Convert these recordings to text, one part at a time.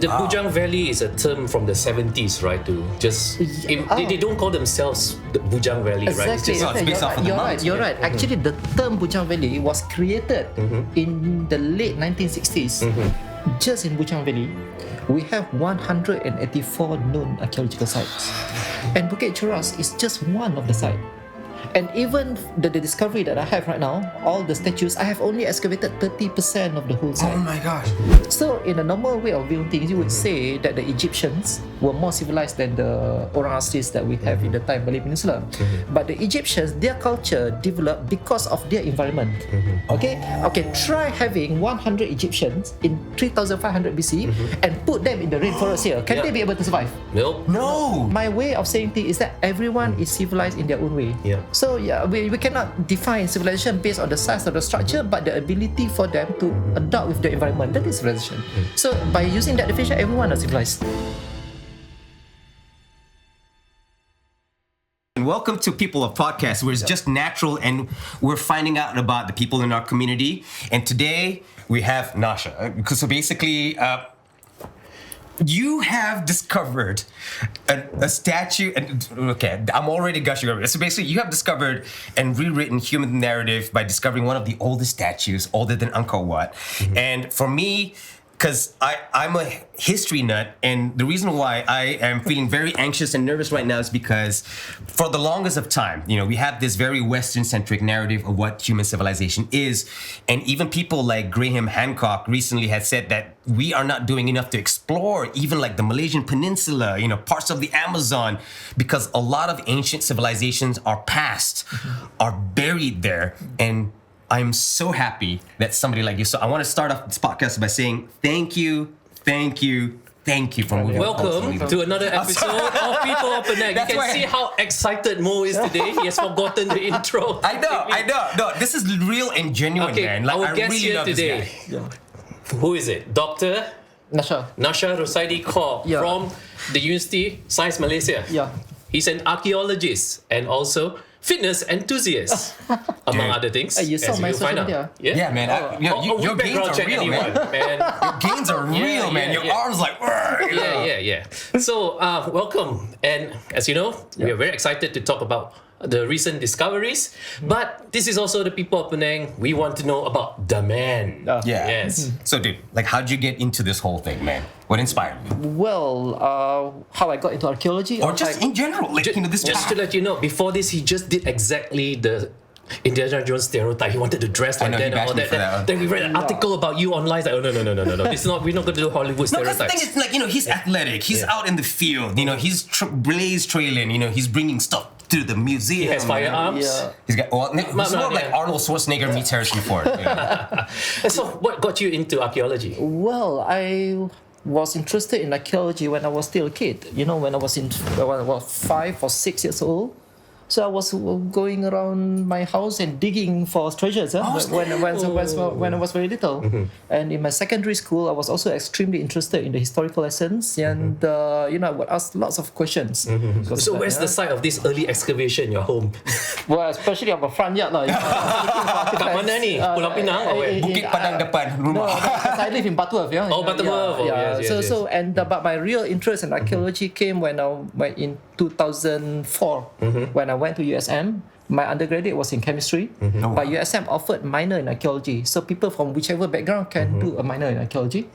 The Bujang Valley is a term from the 70s, right? They don't call themselves the Bujang Valley, right? Exactly. It's based off of the mountains. You're right. Actually, the term Bujang Valley was created in the late 1960s. Just in Bujang Valley, we have 184 known archaeological sites, and Bukit Choras is just one of the sites. And even the discovery that I have right now, all the statues, I have only excavated 30% of the whole site. Oh my gosh. So in a normal way of viewing things, you would say that the Egyptians were more civilized than the orang aslis that we have in the time Malay Peninsula. But the Egyptians, their culture developed because of their environment. Okay, try having 100 Egyptians in 3500 BC and put them in the rainforest here. Can they be able to survive? Nope. No. My way of saying things is that everyone is civilized in their own way. Yeah. So we cannot define civilization based on the size of the structure, but the ability for them to adapt with the environment, that is civilization. So by using that definition, everyone is civilized. And welcome to People of Podcast, where it's just natural and we're finding out about the people in our community. And today we have Nasha. So basically, you have discovered a statue, and okay, I'm already gushing over it. So basically, you have discovered and rewritten human narrative by discovering one of the oldest statues, older than Angkor Wat. And for me, because I'm a history nut, and the reason why I am feeling very anxious and nervous right now is because for the longest of time, we have this very Western-centric narrative of what human civilization is, and even people like Graham Hancock recently had said that we are not doing enough to explore even like the Malaysian Peninsula, parts of the Amazon, because a lot of ancient civilizations are past, are buried there, and I'm so happy that somebody like you. So I want to start off this podcast by saying thank you for moving. Welcome to another episode of People of Penang. You can see how excited Moe is today. He has forgotten the intro. I know. No, this is real and genuine, man. Like, our guest really here love today. this guy. Who is it? Dr. Nasha. Nasha Rodziadi Khaw from the Universiti Sains Malaysia. Yeah. He's an archaeologist and also fitness enthusiast, among other things. You saw as my you social find out. media. Yeah, man. Your gains are real, man. Your gains are real, man. Your arms like. Yeah. So, welcome. And as you know, we are very excited to talk about the recent discoveries. But this is also the People of Penang. We want to know about the man. Yes. So, dude, like, how'd you get into this whole thing, man? What inspired you? Well, how I got into archaeology, Or just in general, like, this Just to let you know, before this, he just did exactly the Indiana Jones stereotype. He wanted to dress like that and all that. Then we read an article about you online. Like, oh no. This is not. We're not going to do Hollywood stereotypes. No, because the thing is, like, he's athletic. He's out in the field. He's blaze trailing. He's bringing stuff to the museum. He has firearms. He's got. Well, it's more like Arnold Schwarzenegger meets Harrison Ford. So, what got you into archaeology? Well, I was interested in archaeology when I was still a kid. When I was 5 or 6 years old. So I was going around my house and digging for treasures when I was very little. And in my secondary school, I was also extremely interested in the historical lessons, and I would ask lots of questions. So where's the site of this early excavation in your home? Well, especially on the front yard lah. Kat mana ni? Pulau Pinang? Bukit Padang depan No, rumah. because I live in Butterworth. Oh, Butterworth. Yes. But my real interest in archaeology came when in 2004 when I went to USM. My undergraduate was in chemistry, but USM offered minor in archaeology. So people from whichever background can do a minor in archaeology.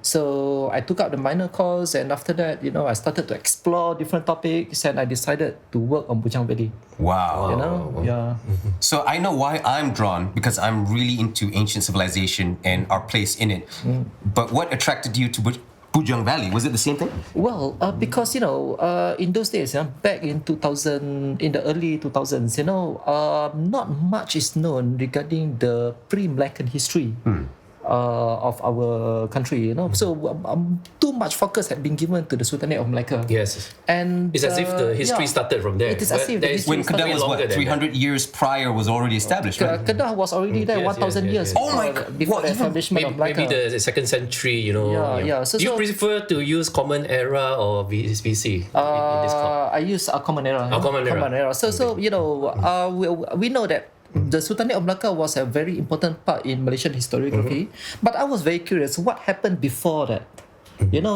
So I took up the minor course, and after that, I started to explore different topics, and I decided to work on Bujang Valley. Wow. Yeah. So I know why I'm drawn, because I'm really into ancient civilization and our place in it. But what attracted you to Bujang Valley? Was it the same thing? Well, because in those days, back in the early 2000s, not much is known regarding the pre-Malaccan history of our country. So too much focus had been given to the Sultanate of Malacca. Yes. And it's as if the history started from there. It is as if the history When Kedah was 300 years prior was already established, right? Kedah was already there 1,000 years before the establishment of Malacca. Maybe the second century, So, do you prefer to use Common Era or VC? I use a Common Era. Common Era. So we know that the Sultanate of Malacca was a very important part in Malaysian historiography. But I was very curious, what happened before that?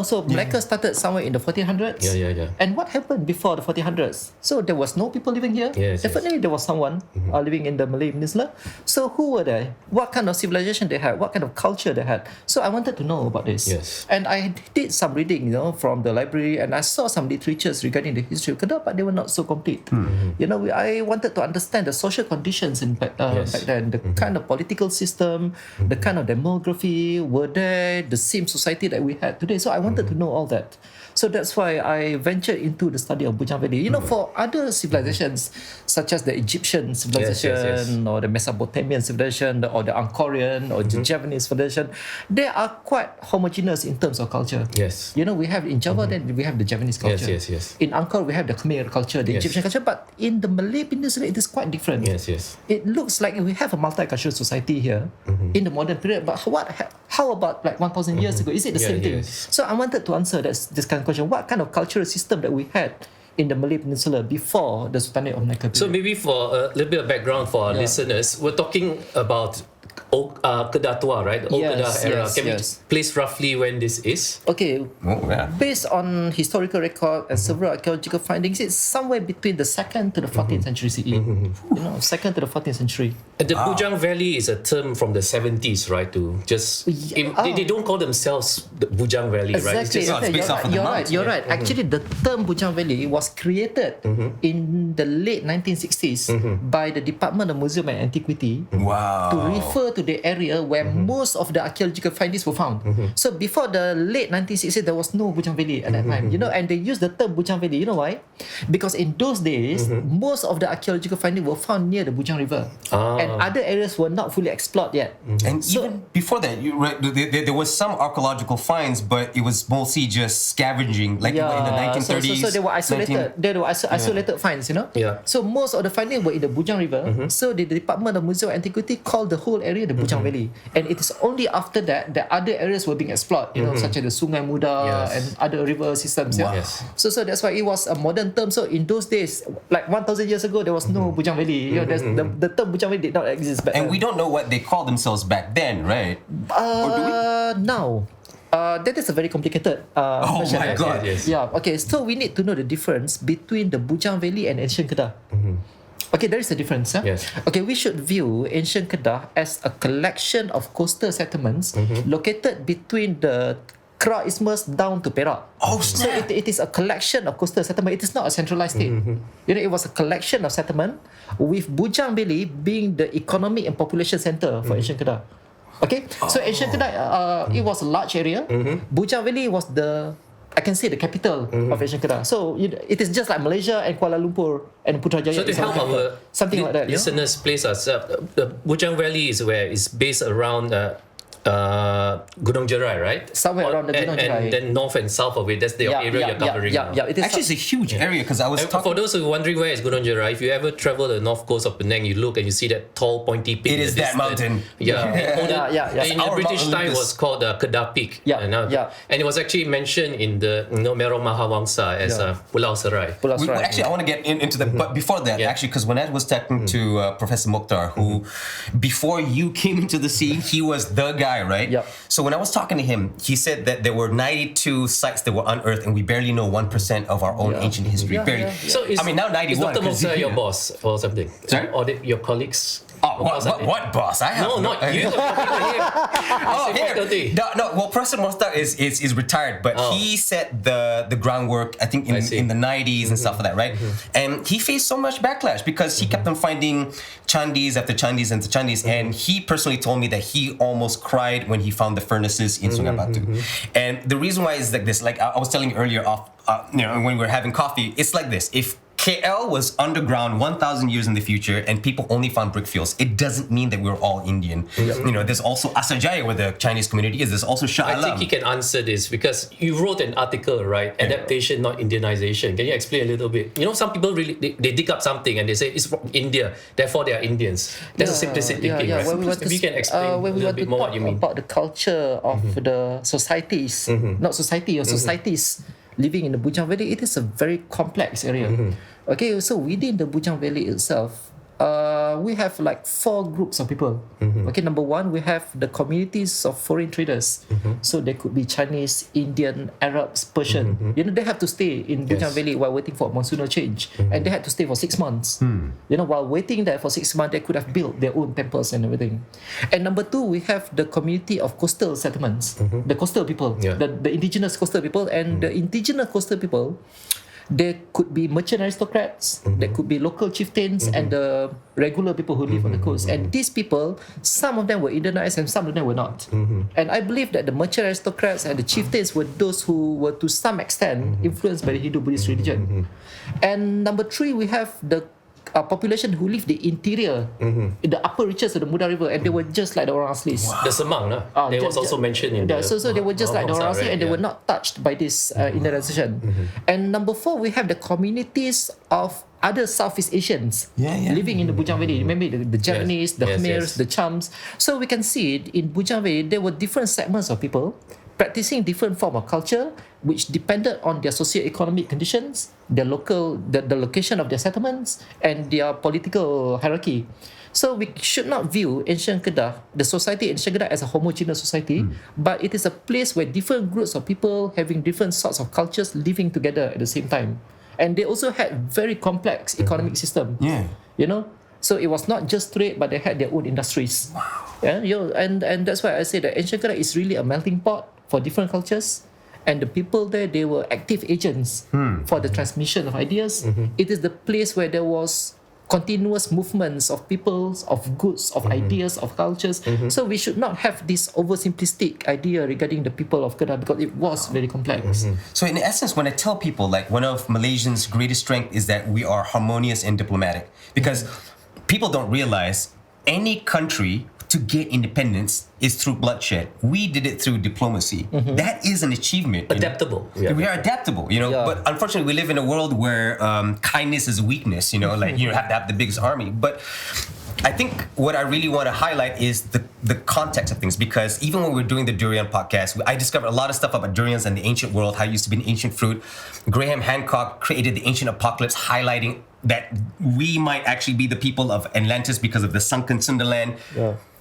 So Malacca started somewhere in the 1400s. Yeah. And what happened before the 1400s? So there was no people living here. Yes, Definitely there was someone living in the Malay Peninsula. So who were they? What kind of civilization they had? What kind of culture they had? So I wanted to know about this. Yes. And I did some reading, from the library, and I saw some literatures regarding the history of Kedah, but they were not so complete. I wanted to understand the social conditions back then, the kind of political system, the kind of demography, were there the same society that we had today? So I wanted to know all that. So that's why I ventured into the study of Bujang Valley. For other civilizations, such as the Egyptian civilization, or the Mesopotamian civilization, or the Angkorian, or the Javanese civilization, they are quite homogeneous in terms of culture. Yes. We have in Java, then we have the Javanese culture. Yes. In Angkor, we have the Khmer culture, the Egyptian culture, but in the Malay Peninsula, it is quite different. Yes. It looks like we have a multicultural society here in the modern period, but how about like 1,000 years ago? Is it the same thing? Yes. So I wanted to answer this kind of question. What kind of cultural system that we had in the Malay Peninsula before the Sultanate of Malacca period? So maybe for a little bit of background for our listeners, we're talking about Kedah Tua, right? The old Kedah era. Can we place roughly when this is? Okay, based on historical record and several archaeological findings, it's somewhere between the 2nd to the 14th century CE. 2nd to the 14th century. And the Bujang Valley is a term from the 70s, right? To just they don't call themselves the Bujang Valley, right? It's Exactly. just, it's based off of the mountain. You're right. Actually, the term Bujang Valley was created in the late 1960s by the Department of Museum and Antiquity to refer to the area where most of the archaeological findings were found. So before the late 1960s, there was no Bujang Valley at that time. And they used the term Bujang Valley. You know why? Because in those days, most of the archaeological findings were found near the Bujang River, and other areas were not fully explored yet. And even before that, there was some archaeological finds, but it was mostly just scavenging, like in the 1930s. So they were isolated. They were isolated finds. So most of the findings were in the Bujang River. So the Department of Museum and Antiquity called the whole area the Bujang Valley, and it is only after that that other areas were being explored, such as the Sungai Muda and other river systems. So that's why it was a modern term. So in those days, like 1,000 years ago, there was no Bujang Valley. The term Bujang Valley did not exist back then. And we don't know what they called themselves back then, right? Or do we? Now. That is a very complicated question. My God. Yes. Yeah. Okay. So we need to know the difference between the Bujang Valley and ancient Kedah. Okay, there is a difference. Yes. Okay, we should view ancient Kedah as a collection of coastal settlements located between the Kra Isthmus down to Perak. So it is a collection of coastal settlement. It is not a centralized state. It was a collection of settlement, with Bujang Valley being the economic and population center for ancient Kedah. Okay, so ancient Kedah, it was a large area. Bujang Valley was the capital of ancient Kedah. So it is just like Malaysia and Kuala Lumpur and Putrajaya. So to help our something like that. listeners place us, the Bujang Valley is where it's based around Gunung Jerai, right? Somewhere around the Gunung Jerai. And then north and south of it, that's the area you're covering. It is Actually, it's a huge area because I was talking. For those who are wondering where is Gunung Jerai, if you ever travel the north coast of Penang, you look and you see that tall pointy peak. It is that mountain. In the Our British Mount time, it Olympus. was called Kedah Peak. And it was actually mentioned in the Mero Mahawangsa as Pulau Serai. Actually, I want to get into that, but before that, actually, because when I was talking to Professor Mokhtar, who before you came into the scene, he was the guy, right? So when I was talking to him, he said that there were 92 sites that were unearthed, and we barely know 1% of our own ancient history. So now 91. Is Dr. Mokhtar your boss or something? Sorry? Or your colleagues? What boss? I have not you. Well, Professor Mokhtar is retired, but he set the groundwork, I think, in the 90s and stuff like that, right? And he faced so much backlash because he kept on finding chandis after chandis after chandis, and he personally told me that he almost cried when he found the furnaces in Sungai Batu. And the reason why is like this, like I was telling you earlier when we were having coffee, it's like this. If KL was underground 1,000 years in the future and people only found brick fields, it doesn't mean that we're all Indian. There's also Asajaya where the Chinese community is. There's also Shah Alam. I think he can answer this because you wrote an article, right? Adaptation, not Indianization. Can you explain a little bit? Some people really, they dig up something and they say it's from India, therefore they are Indians. That's a simplistic thinking, right? Maybe you can explain a little bit more what you mean. About the culture of the societies, not society, or societies living in the Bujang Valley, it is a very complex area. Okay, so within the Bujang Valley itself, we have like 4 groups of people. Okay, number one, we have the communities of foreign traders. So they could be Chinese, Indian, Arabs, Persian. You know, they have to stay in Bujang Valley while waiting for monsoonal change, and they had to stay for 6 months. You know, while waiting there for 6 months, they could have built their own temples and everything. And number two, we have the community of coastal settlements, the coastal people, the indigenous coastal people, and the indigenous coastal people. There could be merchant aristocrats, there could be local chieftains, and the regular people who live on the coast. And these people, some of them were Indianized and some of them were not. And I believe that the merchant aristocrats and the chieftains were those who were to some extent influenced by the Hindu-Buddhist religion. And number three, we have the population who live the interior, in the upper reaches of the Muda River, and they were just like the orang aslis. The Semang, they was also mentioned in the... So they were just like the orang asli, and they were not touched by this Indianization. And number four, we have the communities of other Southeast Asians living in the Bujang Valley. Remember the Javanese, the Khmers, the Chams. So we can see it in Bujang Valley, there were different segments of people practicing different form of culture, which depended on their socio-economic conditions, their local, the location of their settlements, and their political hierarchy. So we should not view ancient Kedah, the society in ancient Kedah, as a homogeneous society, but it is a place where different groups of people having different sorts of cultures living together at the same time. And they also had very complex economic system. You know, so it was not just trade, but they had their own industries. And that's why I say that ancient Kedah is really a melting pot for different cultures, and the people there, they were active agents for the transmission of ideas. It is the place where there was continuous movements of peoples, of goods, of ideas, of cultures. So we should not have this oversimplistic idea regarding the people of Kedah, because it was very complex. So in essence, when I tell people, like, one of Malaysians' greatest strength is that we are harmonious and diplomatic, because people don't realize any country to get independence is through bloodshed. We did it through diplomacy. That is an achievement. Adaptable. We are adaptable, you know. But unfortunately, we live in a world where kindness is weakness. You know, like you have to have the biggest army. But I think what I really want to highlight is the context of things, because even when we're doing the durian podcast, I discovered a lot of stuff about durians and the ancient world, how it used to be an ancient fruit. Graham Hancock created the Ancient Apocalypse, highlighting that we might actually be the people of Atlantis because of the sunken Sunderland.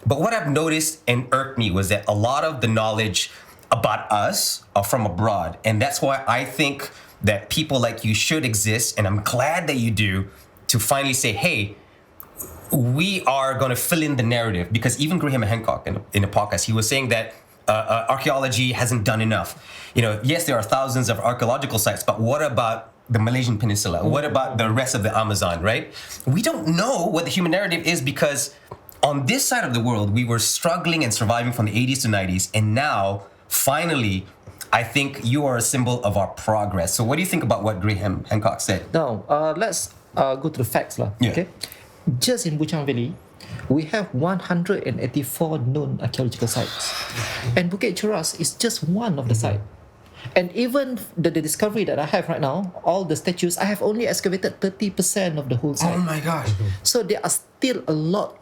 But what I've noticed and irked me was that a lot of the knowledge about us are from abroad. And that's why I think that people like you should exist, and I'm glad that you do, to finally say, hey, we are going to fill in the narrative. Because even Graham Hancock in a podcast, he was saying that archaeology hasn't done enough. You know, yes, there are thousands of archaeological sites, but what about the Malaysian Peninsula? What about the rest of the Amazon, right? We don't know what the human narrative is, because on this side of the world, we were struggling and surviving from the 80s to 90s. And now, finally, I think you are a symbol of our progress. So what do you think about what Graham Hancock said? Now, let's go to the facts. Okay? Just in Bujang Valley, we have 184 known archaeological sites. And Bukit Choras is just one of the sites. And even the discovery that I have right now, all the statues, I have only excavated 30% of the whole site. Oh my gosh. So there are still a lot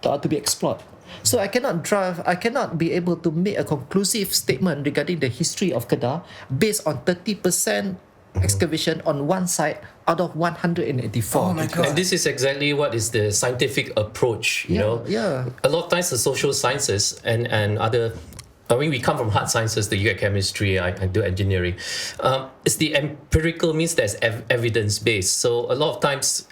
to be explored. So I cannot be able to make a conclusive statement regarding the history of Kedah based on 30% excavation on one site out of 184. Oh my God. And this is exactly what is the scientific approach, you know? A lot of times the social sciences and other, I mean, we come from hard sciences, you get chemistry, I do engineering. It's the empirical means there's evidence-based. So a lot of times,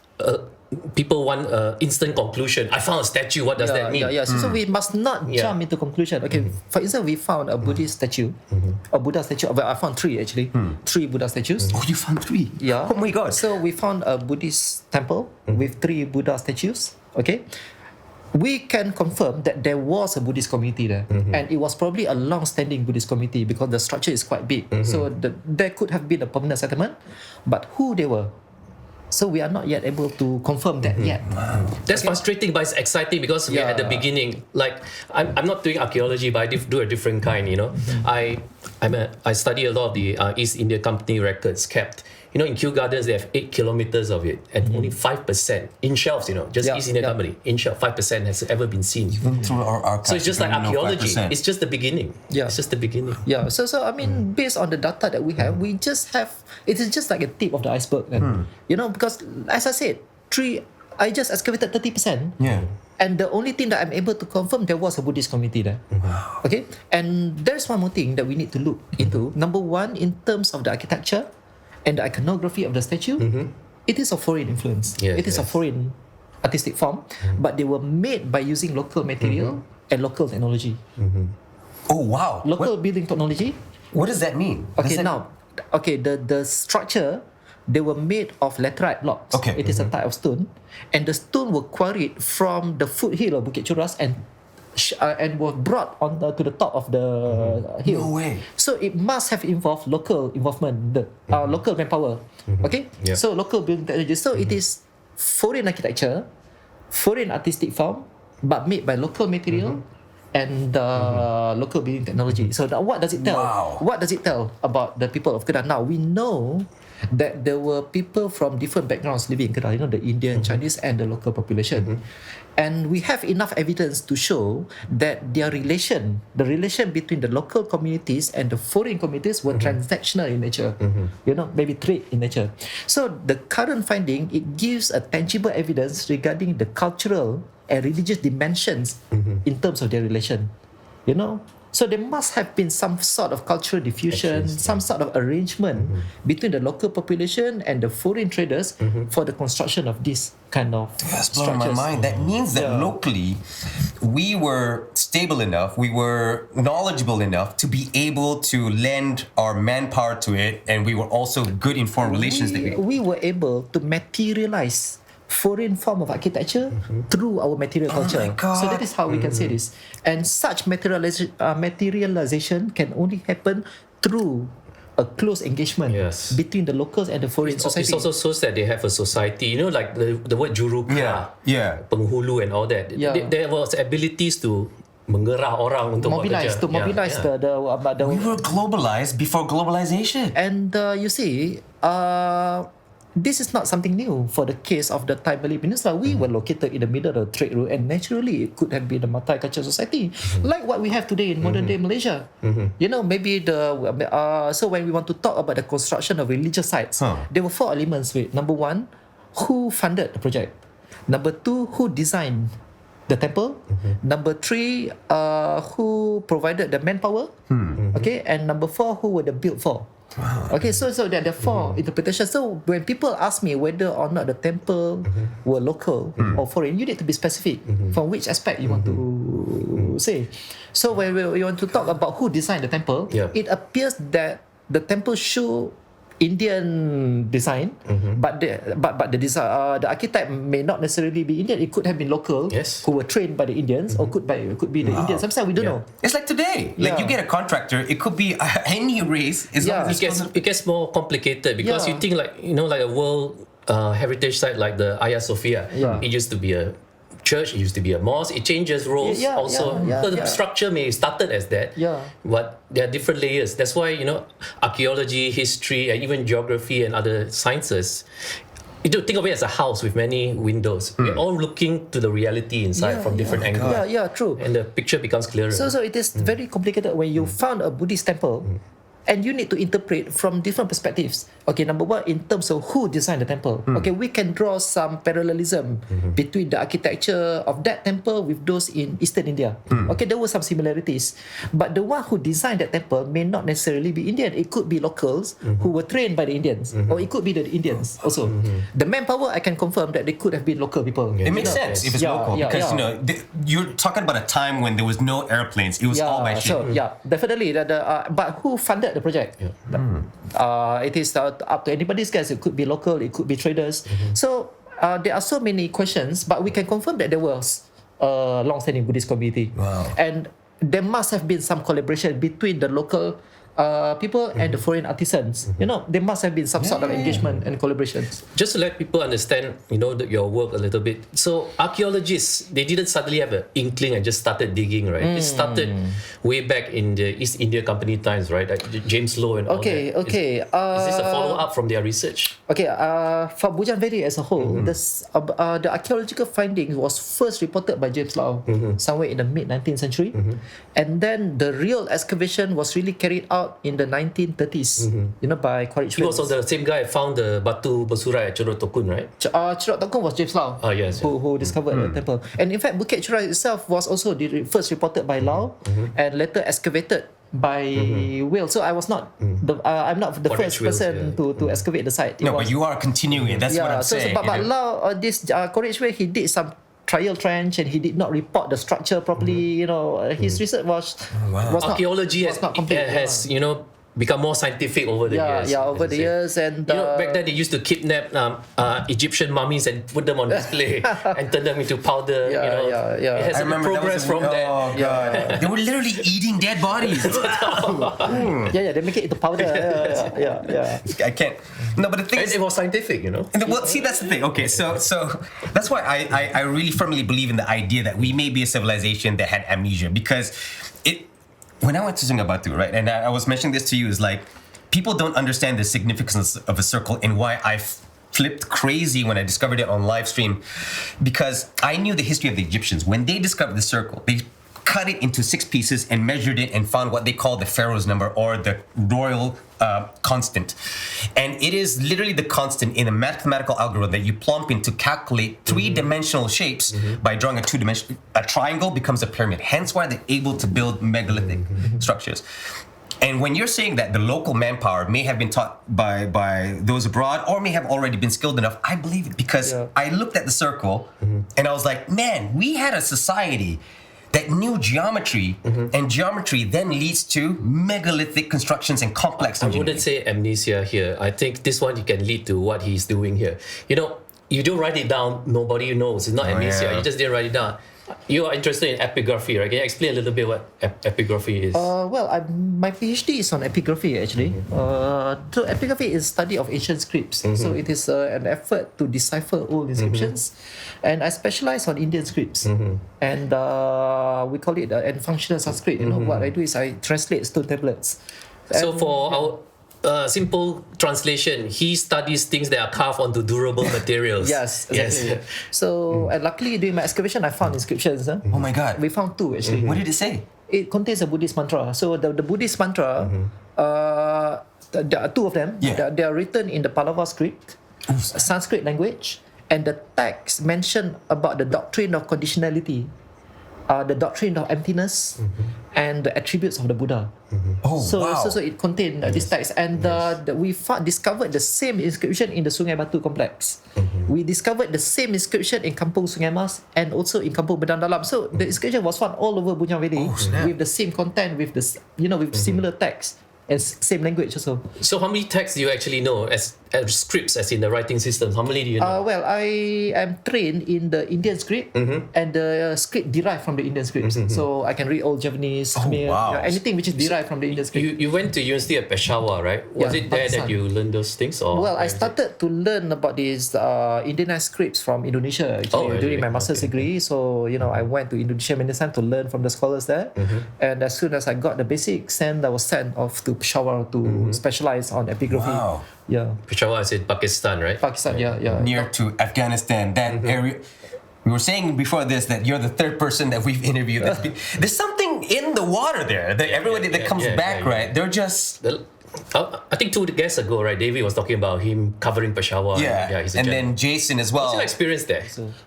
people want instant conclusion. I found a statue. What does that mean? So we must not jump into conclusion. Okay, for instance, we found a Buddhist statue, a Buddha statue. Well, I found 3 actually, 3 Buddha statues. Oh, you found 3? Yeah. Oh my God. So we found a Buddhist temple with 3 Buddha statues. Okay. We can confirm that there was a Buddhist community there, and it was probably a long-standing Buddhist community because the structure is quite big. So there could have been a permanent settlement, but who they were, so we are not yet able to confirm that yet. That's frustrating, but it's exciting because we're at the beginning. Like I'm not doing archaeology, but I do a different kind. You know, I study a lot of the East India Company records kept. You know, in Kew Gardens, they have 8 kilometers of it, and only 5% in shelves, you know, just East India Company, in shelf, 5% has ever been seen. Through our archives, so it's just like archaeology. It's just the beginning. It's just the beginning. So I mean, based on the data that we have, we just have, it is just like a tip of the iceberg. Then. You know, because as I said, 3 I just excavated 30%. Yeah. And the only thing that I'm able to confirm, there was a Buddhist community there. Okay? And there's one more thing that we need to look into. Number one, in terms of the architecture and the iconography of the statue, it is of foreign influence. Yes, It is a foreign artistic form, but they were made by using local material and local technology. Oh wow. Local building technology. What does that mean? Okay, the structure, they were made of laterite blocks. Okay. It is a type of stone, and the stone were quarried from the foothill of Bukit Choras and were brought to the top of the hill. No way. So it must have involved local involvement, local manpower. Okay, Yeah. so local building technology. So it is foreign architecture, foreign artistic form, but made by local material. And local building technology. So now what does it tell? Wow. What does it tell about the people of Kedah? Now we know that there were people from different backgrounds living in Kedah. You know, the Indian, Chinese, and the local population. And we have enough evidence to show that the relation between the local communities and the foreign communities were transactional in nature. You know, maybe trade in nature. So the current finding, it gives a tangible evidence regarding the cultural and religious dimensions in terms of their relation. You know, so there must have been some sort of cultural diffusion, some sort of arrangement between the local population and the foreign traders for the construction of this kind of That's blowing my structures. mind. That means that locally, we were stable enough, we were knowledgeable enough to be able to lend our manpower to it, and we were also good informed relations. We were able to materialize foreign form of architecture through our material culture. my God. So that is how we can say this. And such materialization can only happen through a close engagement Yes. between the locals and the foreign It society. also shows that they have a society. You know, like the word juruka, Yeah. penghulu, and all that. Yeah. There was abilities to menggerak orang untuk buat kerja. mobilize Yeah. the We were globalized before globalization. and you see, this is not something new for the case of the Thai Malay Peninsula. We were located in the middle of the trade route, and naturally it could have been a multicultural society, like what we have today in modern day Malaysia. You know, maybe so when we want to talk about the construction of religious sites, there were 4 elements. Number 1, who funded the project? Number 2, who designed the temple? Number 3, who provided the manpower? Okay, and number 4, who were the built for? Okay, so there are 4 interpretations. So when people ask me whether or not the temple were local or foreign, you need to be specific from which aspect you want to say. So when we want to talk about who designed the temple, it appears that the temple show Indian design, but the architect may not necessarily be Indian. It could have been local, who were trained by the Indians, or could be the Indians. Sometimes we don't know. It's like today. Like you get a contractor, it could be any race. As long as It gets more complicated because you think like a world heritage site like the Hagia Sophia. It used to be a church, it used to be a mosque. It changes roles also. So the structure may have started as that, but there are different layers. That's why archaeology, history, and even geography and other sciences, you do think of it as a house with many windows. We're all looking to the reality inside from different angles. True. And the picture becomes clearer. So it is very complicated when you found a Buddhist temple. And you need to interpret from different perspectives. Okay, number 1, in terms of who designed the temple. Okay, we can draw some parallelism between the architecture of that temple with those in Eastern India. Okay, there were some similarities. But the one who designed that temple may not necessarily be Indian. It could be locals who were trained by the Indians. Or it could be the Indians also. The manpower, I can confirm that they could have been local people. it makes sense if it's local because you're talking about a time when there was no airplanes. It was all by ship. So, definitely. But who funded the project? It is up to anybody's guess. It could be local, it could be traders. So there are so many questions, but we can confirm that there was a long-standing Buddhist community. And there must have been some collaboration between the local people and the foreign artisans. There must have been some sort of engagement and collaboration. Just to let people understand, your work a little bit. So archaeologists, they didn't suddenly have an inkling and just started digging, right? It started way back in the East India Company times, right? Like James Lowe and all that. Okay. Is this a follow-up from their research? Okay, for Bujang Valley as a whole, the archaeological findings was first reported by James Lowe somewhere in the mid-19th century. And then the real excavation was really carried out out in the 1930s, by Quaritch He was Wales. also the same guy who found the Batu Bersurai at Chorot Tokun, right? Chirot Tokun was James Lau, Yes. who discovered the temple. And in fact, Bukit Choras itself was also first reported by Lau and later excavated by Wales. So I was not I'm not the Quaritch first person Wales, to excavate the site. It No, was, but you are continuing. That's what I'm saying. But you know? Lau, this Quaritch Way, he did some trial trench and he did not report the structure properly. His research was not Archaeology was not complete. has become more scientific over the years. Over the years. And back then they used to kidnap Egyptian mummies and put them on display and turn them into powder. It has I remember progress that was from there. Oh god, they were literally eating dead bodies. they make it into powder. I can't. No, but the thing And is, it was scientific, well, see, that's the thing. Okay, so that's why I really firmly believe in the idea that we may be a civilization that had amnesia, because when I went to Sungabatu, right, and I was mentioning this to you, is like people don't understand the significance of a circle and why I flipped crazy when I discovered it on live stream, because I knew the history of the Egyptians. When they discovered the circle, they cut it into 6 pieces and measured it and found what they call the pharaoh's number, or the royal constant. And it is literally the constant in a mathematical algorithm that you plump in to calculate 3-dimensional shapes by drawing a 2-dimensional. A triangle becomes a pyramid. Hence why they're able to build megalithic structures. And when you're saying that the local manpower may have been taught by those abroad or may have already been skilled enough, I believe it, because I looked at the circle and I was like, man, we had a society that knew geometry, and geometry then leads to megalithic constructions and complex I engineering. wouldn't say amnesia here. I think this one can lead to what he's doing here. You don't write it down, nobody knows. It's not amnesia. yeah. You just didn't write it down. You are interested in epigraphy, right? Can you explain a little bit what epigraphy is? My PhD is on epigraphy actually. So epigraphy is study of ancient scripts. So it is an effort to decipher old inscriptions, and I specialize on Indian scripts, and we call it and functional Sanskrit. What I do is I translate stone tablets. So for our simple translation, he studies things that are carved onto durable materials. Yes, exactly. So and luckily during my excavation I found inscriptions. Oh my god. We found 2 actually. What did it say? It contains a Buddhist mantra. So the Buddhist mantra, there are 2 of them. Yeah. They are written in the Pallava script, Sanskrit language, and the text mention about the doctrine of conditionality, the doctrine of emptiness, and the attributes of the Buddha. Oh, So wow. it contained this text, and we discovered the same inscription in the Sungai Batu complex. We discovered the same inscription in Kampung Sungai Mas and also in Kampung Bedang Dalam. So the inscription was found all over Bujang Valley with the same content, with with similar text and same language also. So how many texts do you actually know as scripts, as in the writing systems? How many do you know? Well, I am trained in the Indian script, and the script derived from the Indian scripts. So I can read Old Javanese, Khmer, wow. anything which is derived from the Indian script. You went to University of Peshawar, right? Was Yeah, it there Pakistan. that you learned those things? Or Well, I started to learn about these Indianized scripts from Indonesia actually, really? during my master's degree. So I went to Indonesia many times to learn from the scholars there. And as soon as I got the basics, then I was sent off to Peshawar to specialize on epigraphy. Wow. Yeah, Peshawar is in Pakistan, right? Pakistan. Yeah. Near to Afghanistan, that area. We were saying before this that you're the 3rd person that we've interviewed. There's something in the water there. That everybody that comes back, right? They're just I think 2 guests ago, right? David was talking about him covering Peshawar. and He's a general. then Jason as What's well. your experience there?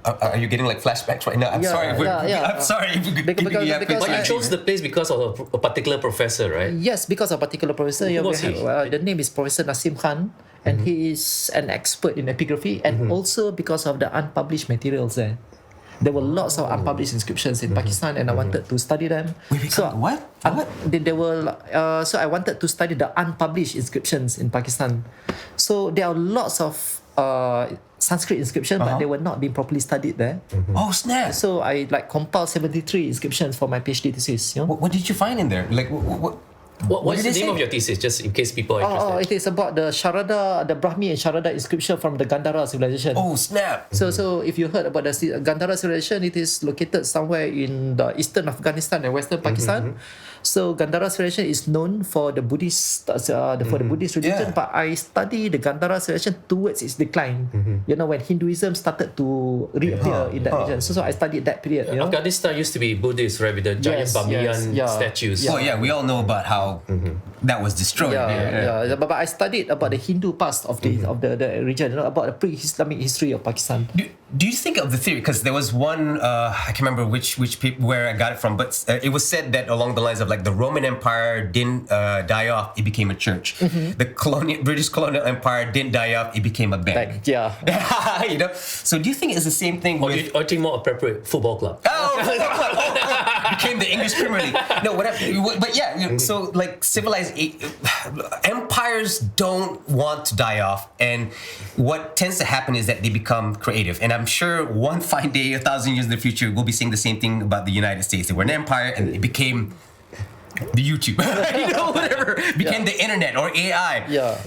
Are you getting like flashbacks right now? I'm sorry. I'm sorry. Because But you chose the place because of a particular professor, right? Yes, because of a particular professor. Who was he? The name is Professor Nasim Khan, and he is an expert in epigraphy, and also because of the unpublished materials there. There were lots of unpublished inscriptions in Pakistan, and I wanted to study them. What? There were so I wanted to study the unpublished inscriptions in Pakistan. So there are lots of Sanskrit inscriptions, but they were not being properly studied there. Oh snap! So I compiled 73 inscriptions for my PhD thesis. What did you find in there? Like What's did the they name say? of your thesis, just in case people are interested? It is about the Sharada, the Brahmi and Sharada inscription from the Gandhara civilization. Oh snap! So if you heard about the Gandhara civilization, it is located somewhere in the eastern Afghanistan and western Pakistan. So Gandhara civilization is known for the Buddhist for the Buddhist religion, but I study the Gandhara civilization towards its decline. You know, when Hinduism started to reappear in that region. So I studied that period. You know? Afghanistan used to be Buddhist, right, with the giant Bamiyan statues. Oh yeah, we all know about how that was destroyed. But I studied about the Hindu past of the region, you know, about the pre-Islamic history of Pakistan. Do you think of the theory? Because there was one, I can't remember which people, where I got it from, but it was said that along the lines of like the Roman Empire didn't die off, it became a church. The British colonial empire didn't die off, it became a bank. Yeah. You know. So do you think it's the same thing Or with? do you think more appropriate, football club? Became the English Premier League. No, whatever. But yeah, you know, so like civilized empires don't want to die off, and what tends to happen is that they become creative. And I'm sure one fine day, 1,000 years in the future, we'll be saying the same thing about the United States. They were an empire, and it became the YouTube, you know, whatever, became the internet or AI. Yeah.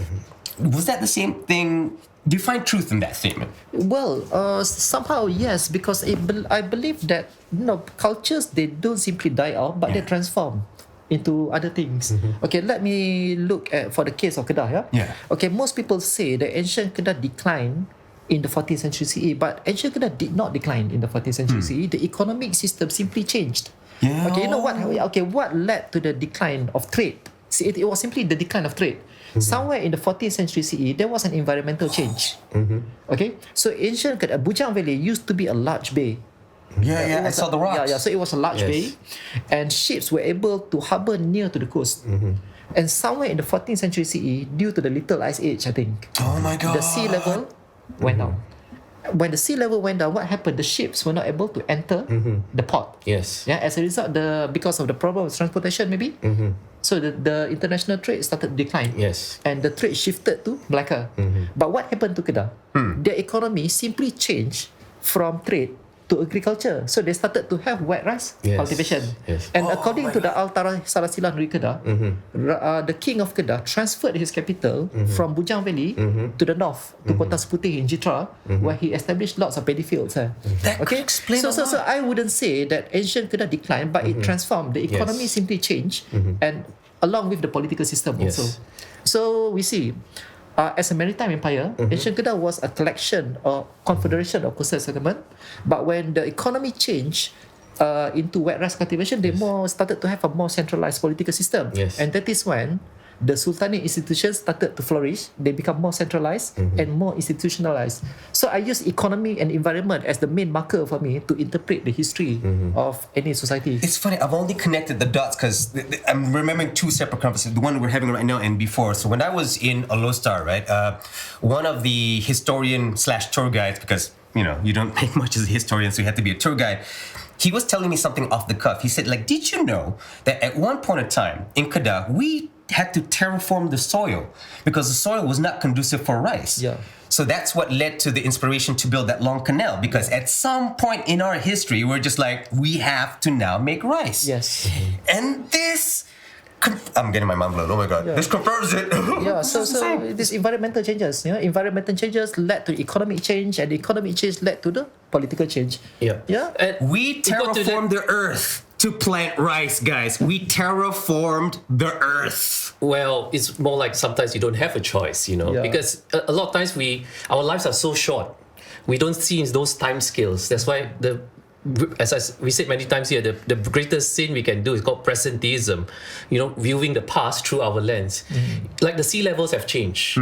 Was that the same thing? Do you find truth in that statement? Well, somehow yes, because I believe that, you know, cultures, they don't simply die out, but they transform into other things. Okay, let me look at for the case of Kedah. Okay, most people say that ancient Kedah declined in the 14th century CE, but ancient Kedah did not decline in the 14th century CE. The economic system simply changed. Okay, you know what? Okay, what led to the decline of trade? See, it was simply the decline of trade. Somewhere in the 14th century CE, there was an environmental change. Okay, so ancient Kedah, Bujang Valley used to be a large bay. I saw the rocks. So it was a large bay, and ships were able to harbour near to the coast. And somewhere in the 14th century CE, due to the Little Ice Age, I think, oh my God, the sea level went down. When the sea level went down, what happened? The ships were not able to enter the port. Yes. As a result, because of the problem of transportation, maybe. So the international trade started to decline. Yes. And the trade shifted to Malacca. But what happened to Kedah? Their economy simply changed from trade to agriculture. So they started to have wet rice cultivation. And according to the Altara Sarasilah Nuri Kedah, the king of Kedah transferred his capital from Bujang Valley to the north, to Kota Seputih in Jitra, where he established lots of paddy fields. That could explain a lot. So I wouldn't say that ancient Kedah declined, but it transformed. The economy simply changed, and along with the political system also. So we see, as a maritime empire, ancient Kedah was a collection or confederation of coastal settlement. But when the economy changed into wet rice cultivation, they started to have a more centralized political system. And that is when the Sultanate institutions started to flourish. They become more centralized and more institutionalized. So I use economy and environment as the main marker for me to interpret the history of any society. It's funny, I've only connected the dots because I'm remembering two separate conversations, the one we're having right now and before. So when I was in Alostar, right, one of the historian/tour guides, because, you know, you don't make much as a historian, so you have to be a tour guide, he was telling me something off the cuff. He said, like, did you know that at one point in time in Kedah, we had to terraform the soil because the soil was not conducive for rice. So that's what led to the inspiration to build that long canal, because at some point in our history, we're just like, we have to now make rice. And this, I'm getting my mind blown. Oh my God, this confirms it. So these environmental changes, environmental changes led to economic change, and economic change led to the political change. And we terraformed the earth to plant rice, guys. We terraformed the earth. Well, it's more like sometimes you don't have a choice, you know, because a lot of times our lives are so short. We don't see those time scales. That's why we said many times here, the greatest sin we can do is called presentism, you know, viewing the past through our lens. Like the sea levels have changed.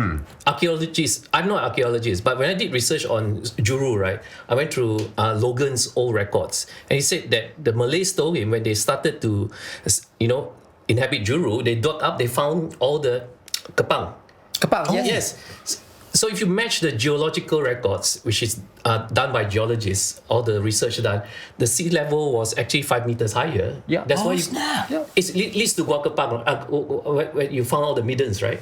Archaeologists, I'm not an archaeologist, but when I did research on Juru, right, I went through Logan's old records, and he said that the Malays told him when they started to, you know, inhabit Juru, they dug up, they found all the kepang. Yes. So if you match the geological records, which is done by geologists, all the research done, the sea level was actually 5 meters higher. That's why it leads to Gua Kepang, where you found all the middens, right?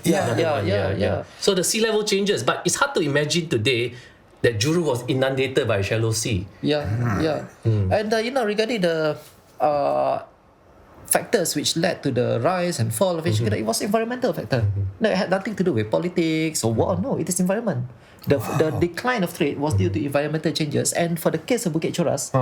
So the sea level changes, but it's hard to imagine today that Juru was inundated by a shallow sea. And you know, regarding the factors which led to the rise and fall of ancient Kedah, it was environmental factor. No, it had nothing to do with politics or war. No, it is environment. The decline of trade was due to environmental changes. And for the case of Bukit Choras,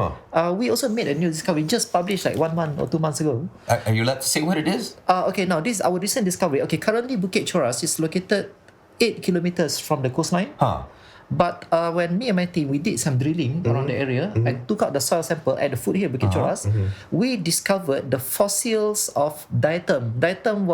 we also made a new discovery just published like 1 month or 2 months ago. Are you allowed to say what it is? Okay, now this is our recent discovery. Okay, currently Bukit Choras is located 8 kilometers from the coastline. But when me and my team, we did some drilling around the area and took out the soil sample at the foothill Bukit Choras, we discovered the fossils of diatom. Diatom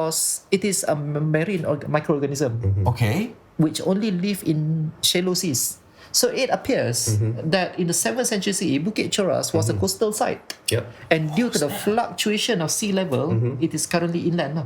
it is a marine microorganism. Okay. Which only live in shallow seas. So it appears that in the 7th century CE, Bukit Choras was a coastal site. Yep. And due to the fluctuation of sea level, it is currently inland.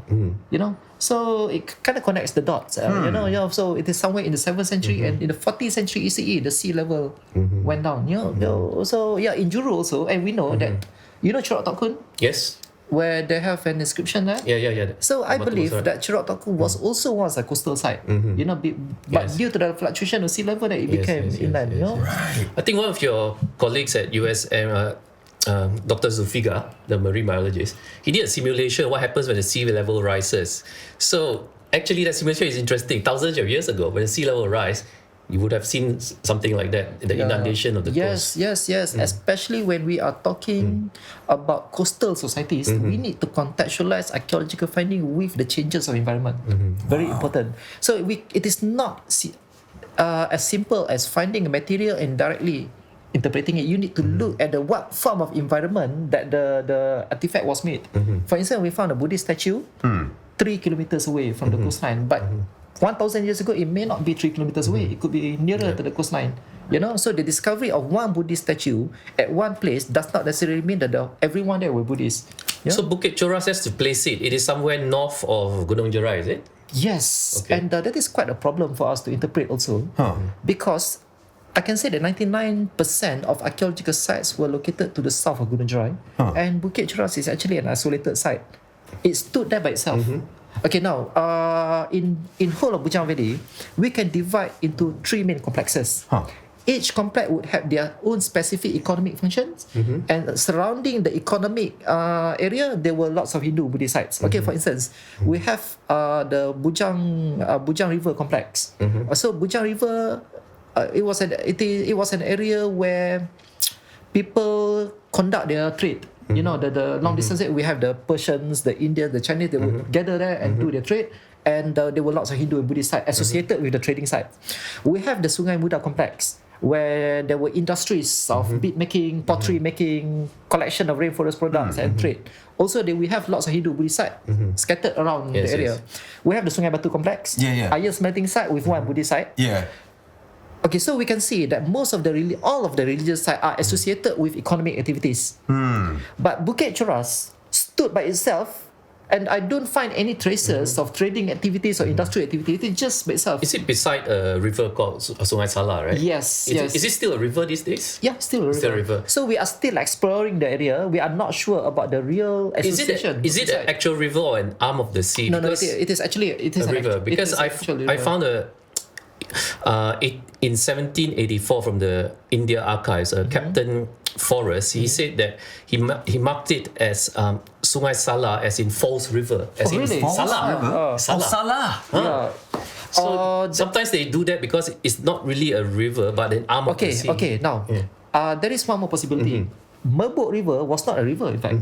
You know, so it kind of connects the dots. You know, so it is somewhere in the 7th century and in the 14th century ECE, the sea level went down. You know, so yeah, in Juru also, and we know that, you know Chorok Tok Kun? Yes. Where they have an inscription there. Yeah. So I believe that Chorok Tok Kun was also once a coastal site. You know, but due to the fluctuation of sea level, that it became inland. You know, I think one of your colleagues at USM, Dr. Zulfigar, the marine biologist, he did a simulation. What happens when the sea level rises? So actually, that simulation is interesting. Thousands of years ago, when the sea level rise, you would have seen something like that, the inundation of the coast. Yes. Especially when we are talking about coastal societies, we need to contextualize archaeological finding with the changes of environment. Very important. So it is not as simple as finding a material and directly interpreting it. You need to look at what form of environment that the artifact was made. For instance, we found a Buddhist statue 3 kilometers away from the coastline, but 1,000 years ago, it may not be 3 kilometers away. It could be nearer to the coastline. You know, so the discovery of one Buddhist statue at one place does not necessarily mean that everyone there were Buddhist. Yeah? So Bukit Choras has to place it. It is somewhere north of Gunung Jerai, is it? Yes, and that is quite a problem for us to interpret also, because I can say that 99% of archaeological sites were located to the south of Gunung Jerai, and Bukit Choras is actually an isolated site. It stood there by itself. Okay, now, in whole of Bujang Valley, we can divide into 3 main complexes. Each complex would have their own specific economic functions, and surrounding the economic area, there were lots of Hindu Buddhist sites. Okay, for instance, we have the Bujang River complex. So Bujang River, it was an area where people conduct their trade. You know, the long distance, we have the Persians, the Indians, the Chinese, they would gather there and do their trade. And there were lots of Hindu and Buddhist sites associated with the trading site. We have the Sungai Muda complex, where there were industries of bead making, pottery making, collection of rainforest products and trade. Also, we have lots of Hindu Buddhist sites scattered around the area. We have the Sungai Batu complex, iron smelting site with one Buddhist site. Okay, so we can see that all of the religious sites are associated with economic activities. But Bukit Choras stood by itself, and I don't find any traces of trading activities or industrial activity. It's just by itself. Is it beside a river called Sungai Salah, right? Yes. Is it still a river these days? Yeah, still a river. So we are still exploring the area. We are not sure about the real association. Is it an actual river or an arm of the sea? No, it is actually a river. Because I found in 1784 from the India archives, Captain Forrest, he said that he marked it as Sungai Salah, as in Falls River, as in really? Salah. Salah. So sometimes they do that because it's not really a river but an arm of the sea. Okay, now there is one more possibility. Merbok River was not a river, in fact.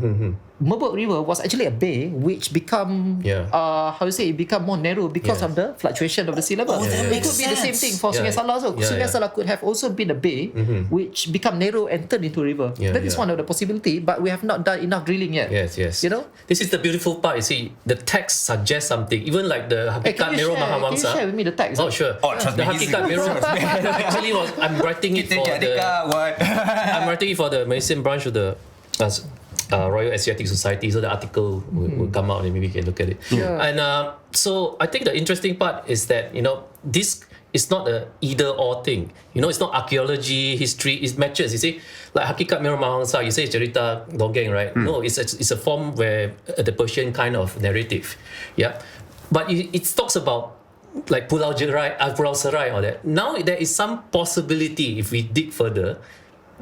Merbok River was actually a bay which become it become more narrow because of the fluctuation of the sea level. It could be the same thing for Sungai Salah. So Sungai Salah could have also been a bay which become narrow and turned into a river. That is one of the possibility, but we have not done enough drilling yet. Yes. You know, this is the beautiful part. You see, the text suggests something. Even like the Hakikat Mero Mahamangsa. Can you share with me the text? Oh, sure. Trust The me, Hakikat Mero actually I'm writing it for I'm writing it for the Malaysian branch of the Royal Asiatic Society, so the article will come out and maybe we can look at it. And so I think the interesting part is that, you know, this is not a either or thing. You know, it's not archaeology, history, it matches. You see, like Hakikat Mero Mahangsa, you say it's cerita dongeng, right? No, it's a form where the Persian kind of narrative. But it talks about like Pulau Jerai, Pulau Serai, all that. Now there is some possibility, if we dig further,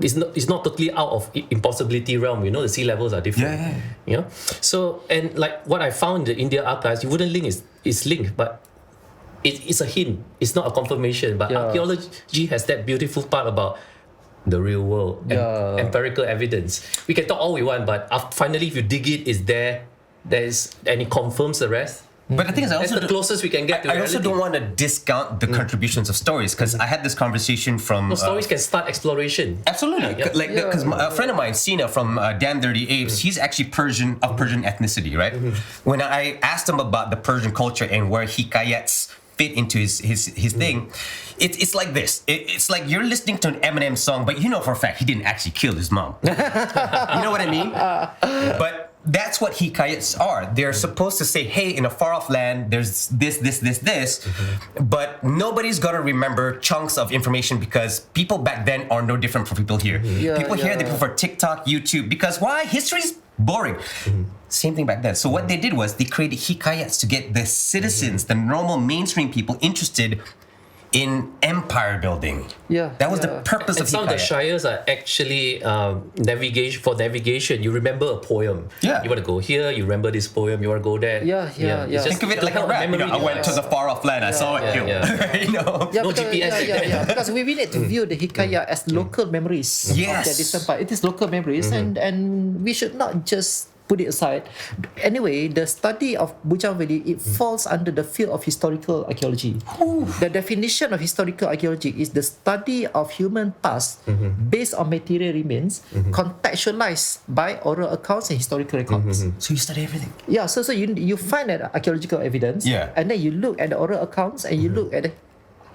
it's not totally out of impossibility realm. You know, the sea levels are different. You know, so and like what I found in the India archives, you wouldn't link it's linked, but it's a hint. It's not a confirmation. But archaeology has that beautiful part about the real world and empirical evidence. We can talk all we want, but finally, if you dig it, it's there. And it confirms the rest. But the thing is, That's the closest we can get to I reality. also don't want to discount the contributions of stories, because I had this conversation from... stories can start exploration. Absolutely. Because a friend of mine, Sina from Dan Dirty Apes, he's actually Persian ethnicity, right? When I asked him about the Persian culture and where hikayats fit into his thing, it's like this. It's like you're listening to an Eminem song, but you know for a fact he didn't actually kill his mom. You know what I mean? But that's what hikayats are. They're supposed to say, hey, in a far-off land, there's this, but nobody's gonna remember chunks of information because people back then are no different from people here. People here, they prefer TikTok, YouTube, because why? History's boring. Same thing back then. So what they did was they created hikayats to get the citizens, the normal mainstream people interested in empire building. That was the purpose And of some of the hikayat. shires are actually navigation. You remember a poem. Yeah. You want to go here, you remember this poem, you want to go there. It's just Think of it like a rap. I went to the far-off land, I saw it killed. You know? No GPS back then. Because we need to view the hikayat as local memories. Yes. Of the distant part. It is local memories, and we should not just put it aside. Anyway, the study of Bujang Valley, it falls under the field of historical archaeology. The definition of historical archaeology is the study of human past based on material remains, contextualized by oral accounts and historical records. So you study everything. So you find that archaeological evidence, and then you look at the oral accounts and you look at the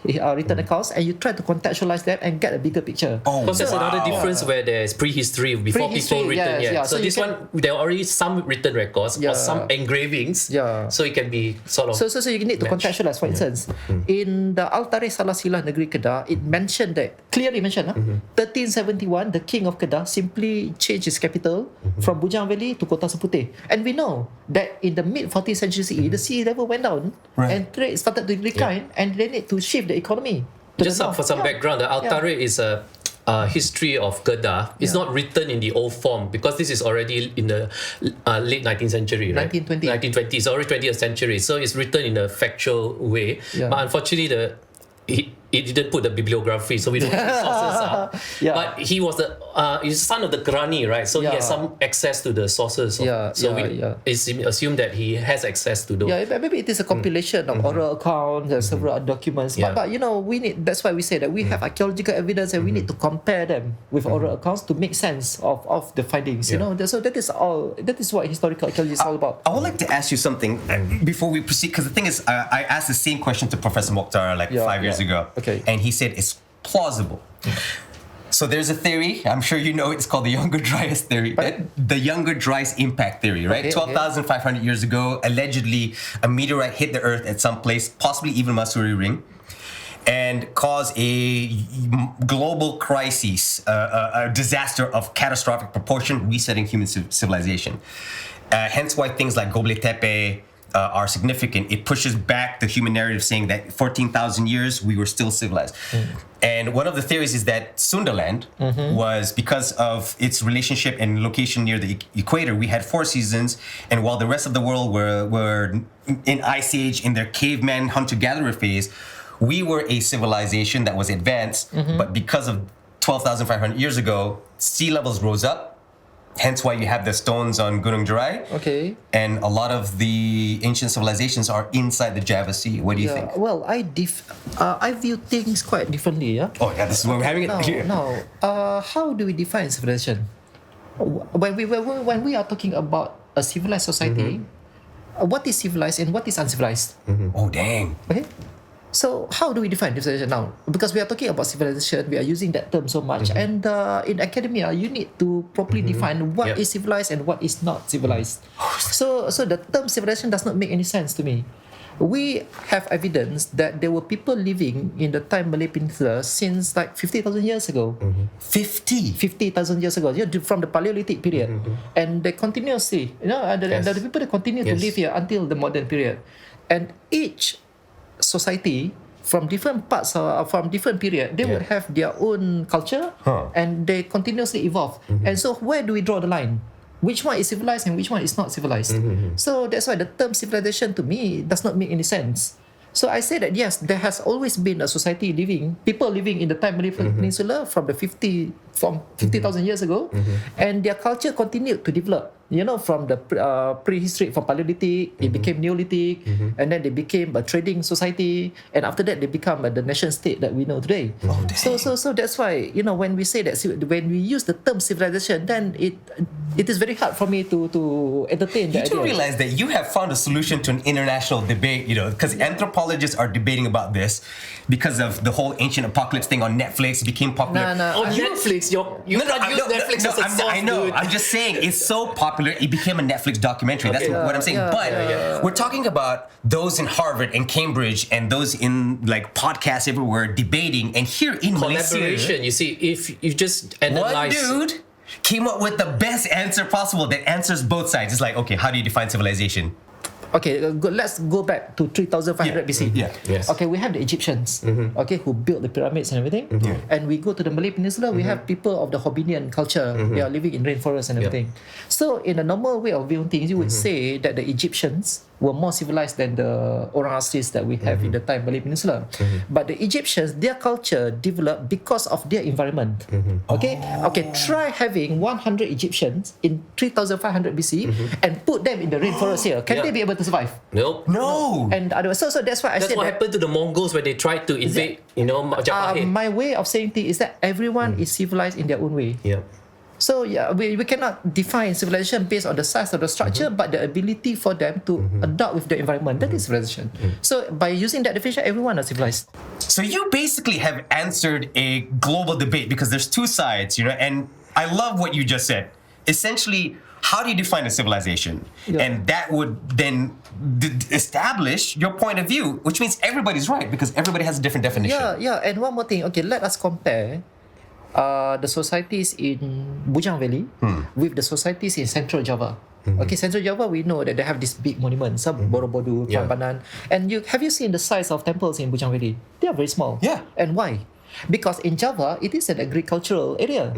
written accounts, and you try to contextualize them and get a bigger picture. Because there's another difference where there's prehistory before people written. So this one, there are already some written records or some engravings. So it can be sort of. So you need to contextualize. For instance, in the Altare Salasilah Negeri Kedah, it clearly mentioned 1371, the king of Kedah simply changed his capital from Bujang Valley to Kota Seputeh. And we know that in the mid 14th century CE, the sea level went down and trade started to decline, and they need to shift the economy. Just for some background, the Altare is a history of Kedah. It's not written in the old form because this is already in the late 19th century, right? 1920. It's already 20th century. So it's written in a factual way. But unfortunately, it didn't put the bibliography, so we don't know what the sources are. But he was he's son of the Kerani, right? So he has some access to the sources. It's assumed that he has access to those. Maybe it is a compilation of oral accounts and several documents. But you know, that's why we say that we have archaeological evidence and we need to compare them with oral accounts to make sense of the findings. You know, so that is all. That is what historical archaeology is all about. I would like to ask you something before we proceed, because the thing is, I asked the same question to Professor Mokhtar 5 years ago. And he said it's plausible. So there's a theory, I'm sure you know, it's called the Younger Dryas theory. The Younger Dryas impact theory, right? 12,500 years ago, allegedly a meteorite hit the Earth at some place, possibly even Masuri Ring, and caused a global crisis, a disaster of catastrophic proportion, resetting human civilization. Hence why things like Göbekli Tepe are significant. It pushes back the human narrative saying that 14,000 years we were still civilized. And one of the theories is that Sundaland was, because of its relationship and location near the equator, we had 4 seasons, and while the rest of the world were in Ice Age, in their caveman hunter-gatherer phase, we were a civilization that was advanced, but because of 12,500 years ago, sea levels rose up. Hence why you have the stones on Gunung Jerai. And a lot of the ancient civilizations are inside the Java Sea. What do you think? Well, I view things quite differently. This is where we're having it here. How do we define civilization? When we are talking about a civilized society, what is civilized and what is uncivilized? Oh, dang. Okay. So how do we define civilization now? Because we are talking about civilization, we are using that term so much, and in academia, you need to properly define what is civilized and what is not civilized. So the term civilization does not make any sense to me. We have evidence that there were people living in the time Malay Peninsula since like 50,000 years ago. 50,000 years ago, from the Paleolithic period, and they continuously, the people that continue to live here until the modern period, and each society from different parts or from different period, they would have their own culture, and they continuously evolve. And so where do we draw the line? Which one is civilized and which one is not civilized? So that's why the term civilization to me does not make any sense. So I say that yes, there has always been a society people living in the Thai Malay Peninsula from 50,000 years ago, and their culture continued to develop. From the prehistory, from Paleolithic, it became Neolithic, and then they became a trading society, and after that they become the nation state that we know today. So that's why when we say that, when we use the term civilization, then it is very hard for me to entertain the idea. You do realize that you have found a solution to an international debate, because anthropologists are debating about this because of the whole ancient apocalypse thing on Netflix. It became popular. On Netflix, you can't use Netflix as a source, I know. dude. I'm just saying it's so popular. It became a Netflix documentary. That's what I'm saying. We're talking about those in Harvard and Cambridge and those in podcasts everywhere debating. And here in Malaysia, collaboration. You see, if you just analyze, one dude came up with the best answer possible that answers both sides. It's like, okay, how do you define civilization? Okay, let's go back to 3,500 BC. Yes. Okay, we have the Egyptians, who built the pyramids and everything. And we go to the Malay Peninsula, we have people of the Hobbinian culture. They are living in rainforests and everything. So in a normal way of viewing things, you would say that the Egyptians were more civilized than the orang aslis that we have in the Thai Malay Peninsula. But the Egyptians, their culture developed because of their environment. Okay, try having 100 Egyptians in 3,500 BC and put them in the rainforest here. Can they be able to survive? Nope. No. And otherwise, so that's why I said what happened to the Mongols when they tried to invade, Majapahit. my way of saying things is that everyone is civilized in their own way. So we cannot define civilization based on the size of the structure, but the ability for them to adapt with the environment. That is civilization. So by using that definition, everyone is civilized. So you basically have answered a global debate because there's two sides, and I love what you just said. Essentially, how do you define a civilization? And that would then establish your point of view, which means everybody's right because everybody has a different definition. And one more thing. Okay, let us compare the societies in Bujang Valley with the societies in Central Java. Okay, Central Java, we know that they have these big monuments, Borobudur, Prambanan. And have you seen the size of temples in Bujang Valley? They are very small. And why? Because in Java, it is an agricultural area.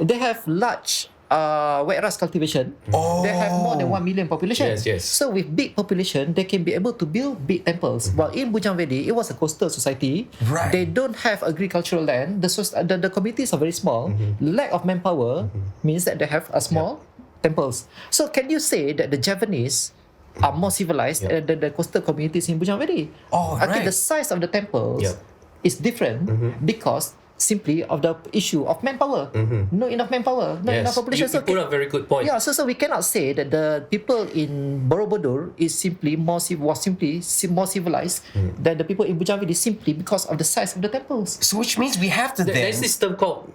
They have large wet rice cultivation. They have more than 1 million population. Yes. So with big population, they can be able to build big temples. While in Bujang Valley, it was a coastal society. They don't have agricultural land. The communities are very small. Lack of manpower means that they have a small temples. So can you say that the Javanese are more civilized than the coastal communities in Bujang Valley? The size of the temples is different because simply of the issue of manpower. No enough manpower, not enough population. You put up a very good point. So we cannot say that the people in Borobudur was simply more civilized than the people in Bujang Valley simply because of the size of the temples. So which means we have to There's this term called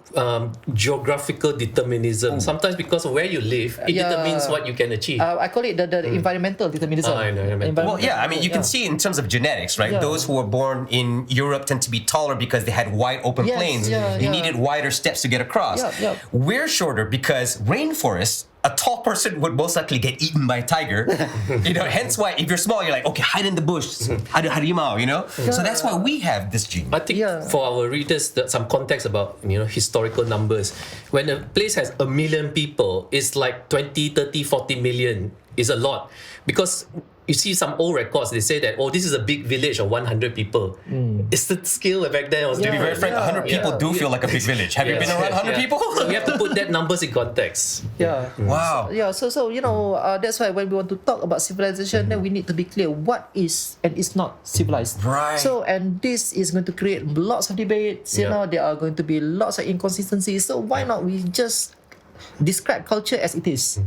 geographical determinism. Sometimes because of where you live, it determines what you can achieve. I call it the environmental determinism. I know. Well, you can see in terms of genetics, right? Those who were born in Europe tend to be taller because they had wide open plains. You needed wider steps to get across. We're shorter because rainforests, a tall person would most likely get eaten by a tiger. Hence why if you're small, you're like, okay, hide in the bush. Harimau, So that's why we have this gene. I think for our readers, some context about historical numbers. When a place has 1 million people, it's like 20, 30, 40 million is a lot. Because you see some old records, they say that, this is a big village of 100 people. It's the scale back then. To be very frank, 100 people do feel like a big village. Have you been around 100 people? So we have to put that numbers in context. Wow. So that's why when we want to talk about civilization, then we need to be clear what is and is not civilized. Right. So, and this is going to create lots of debates. There are going to be lots of inconsistencies. So why not we just describe culture as it is?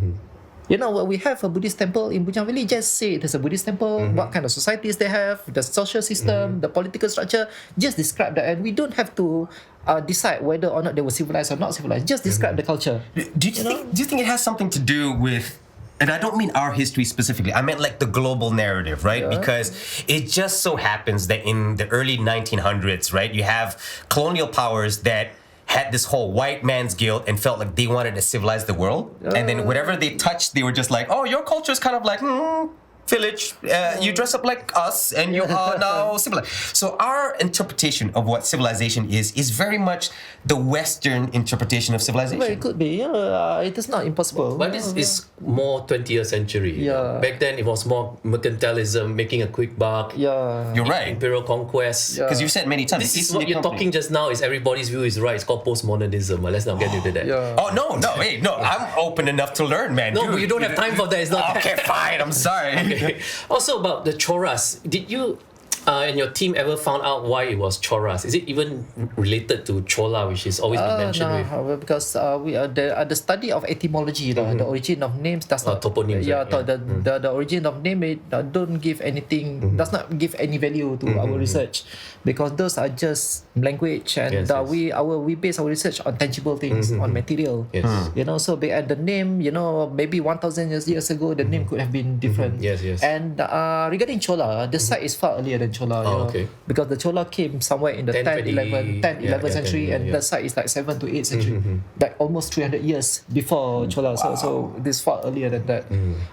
We have a Buddhist temple in Bujang Valley. Just say there's a Buddhist temple, what kind of societies they have, the social system, the political structure. Just describe that, and we don't have to decide whether or not they were civilized or not civilized. Just describe the culture. Do you think it has something to do with? And I don't mean our history specifically. I meant like the global narrative, right? Because it just so happens that in the early 1900s, right, you have colonial powers that had this whole white man's guilt and felt like they wanted to civilize the world. And then whatever they touched, they were just like, your culture is kind of like, village. You dress up like us, and you are now civilized. So our interpretation of what civilization is very much the Western interpretation of civilization. Well, it could be. It is not impossible. But this is more 20th century. Yeah. Back then, it was more mercantilism, making a quick buck. Yeah. You're right. Imperial conquest. Yeah. Because you've said many times. This East is what India you're Company. talking just now. Is everybody's view is right? It's called postmodernism. Let's not get into that. Yeah. Oh no, hey, no! I'm open enough to learn, man. No, Dude, but you don't have time for that. It's not. Okay, fine. I'm sorry. Okay. Also about the Choras, did you and your team ever found out why it was Choras? Is it even related to Chola, which is always been mentioned with? No, because we are the study of etymology, the origin of names does not. Toponyms, Yeah, right? the origin of name it don't give anything, does not give any value to our research, because those are just language, and Yes, yes. we base our research on tangible things, on material. Yes. So and the name, maybe 1,000 years ago, the name could have been different. Yes, yes. And regarding Chola, the site is far earlier than Chola. Okay. Because the Chola came somewhere in the 10th, 11th century, and the site is like 7th to 8th century, like almost 300 years before Chola. So this is far earlier than that.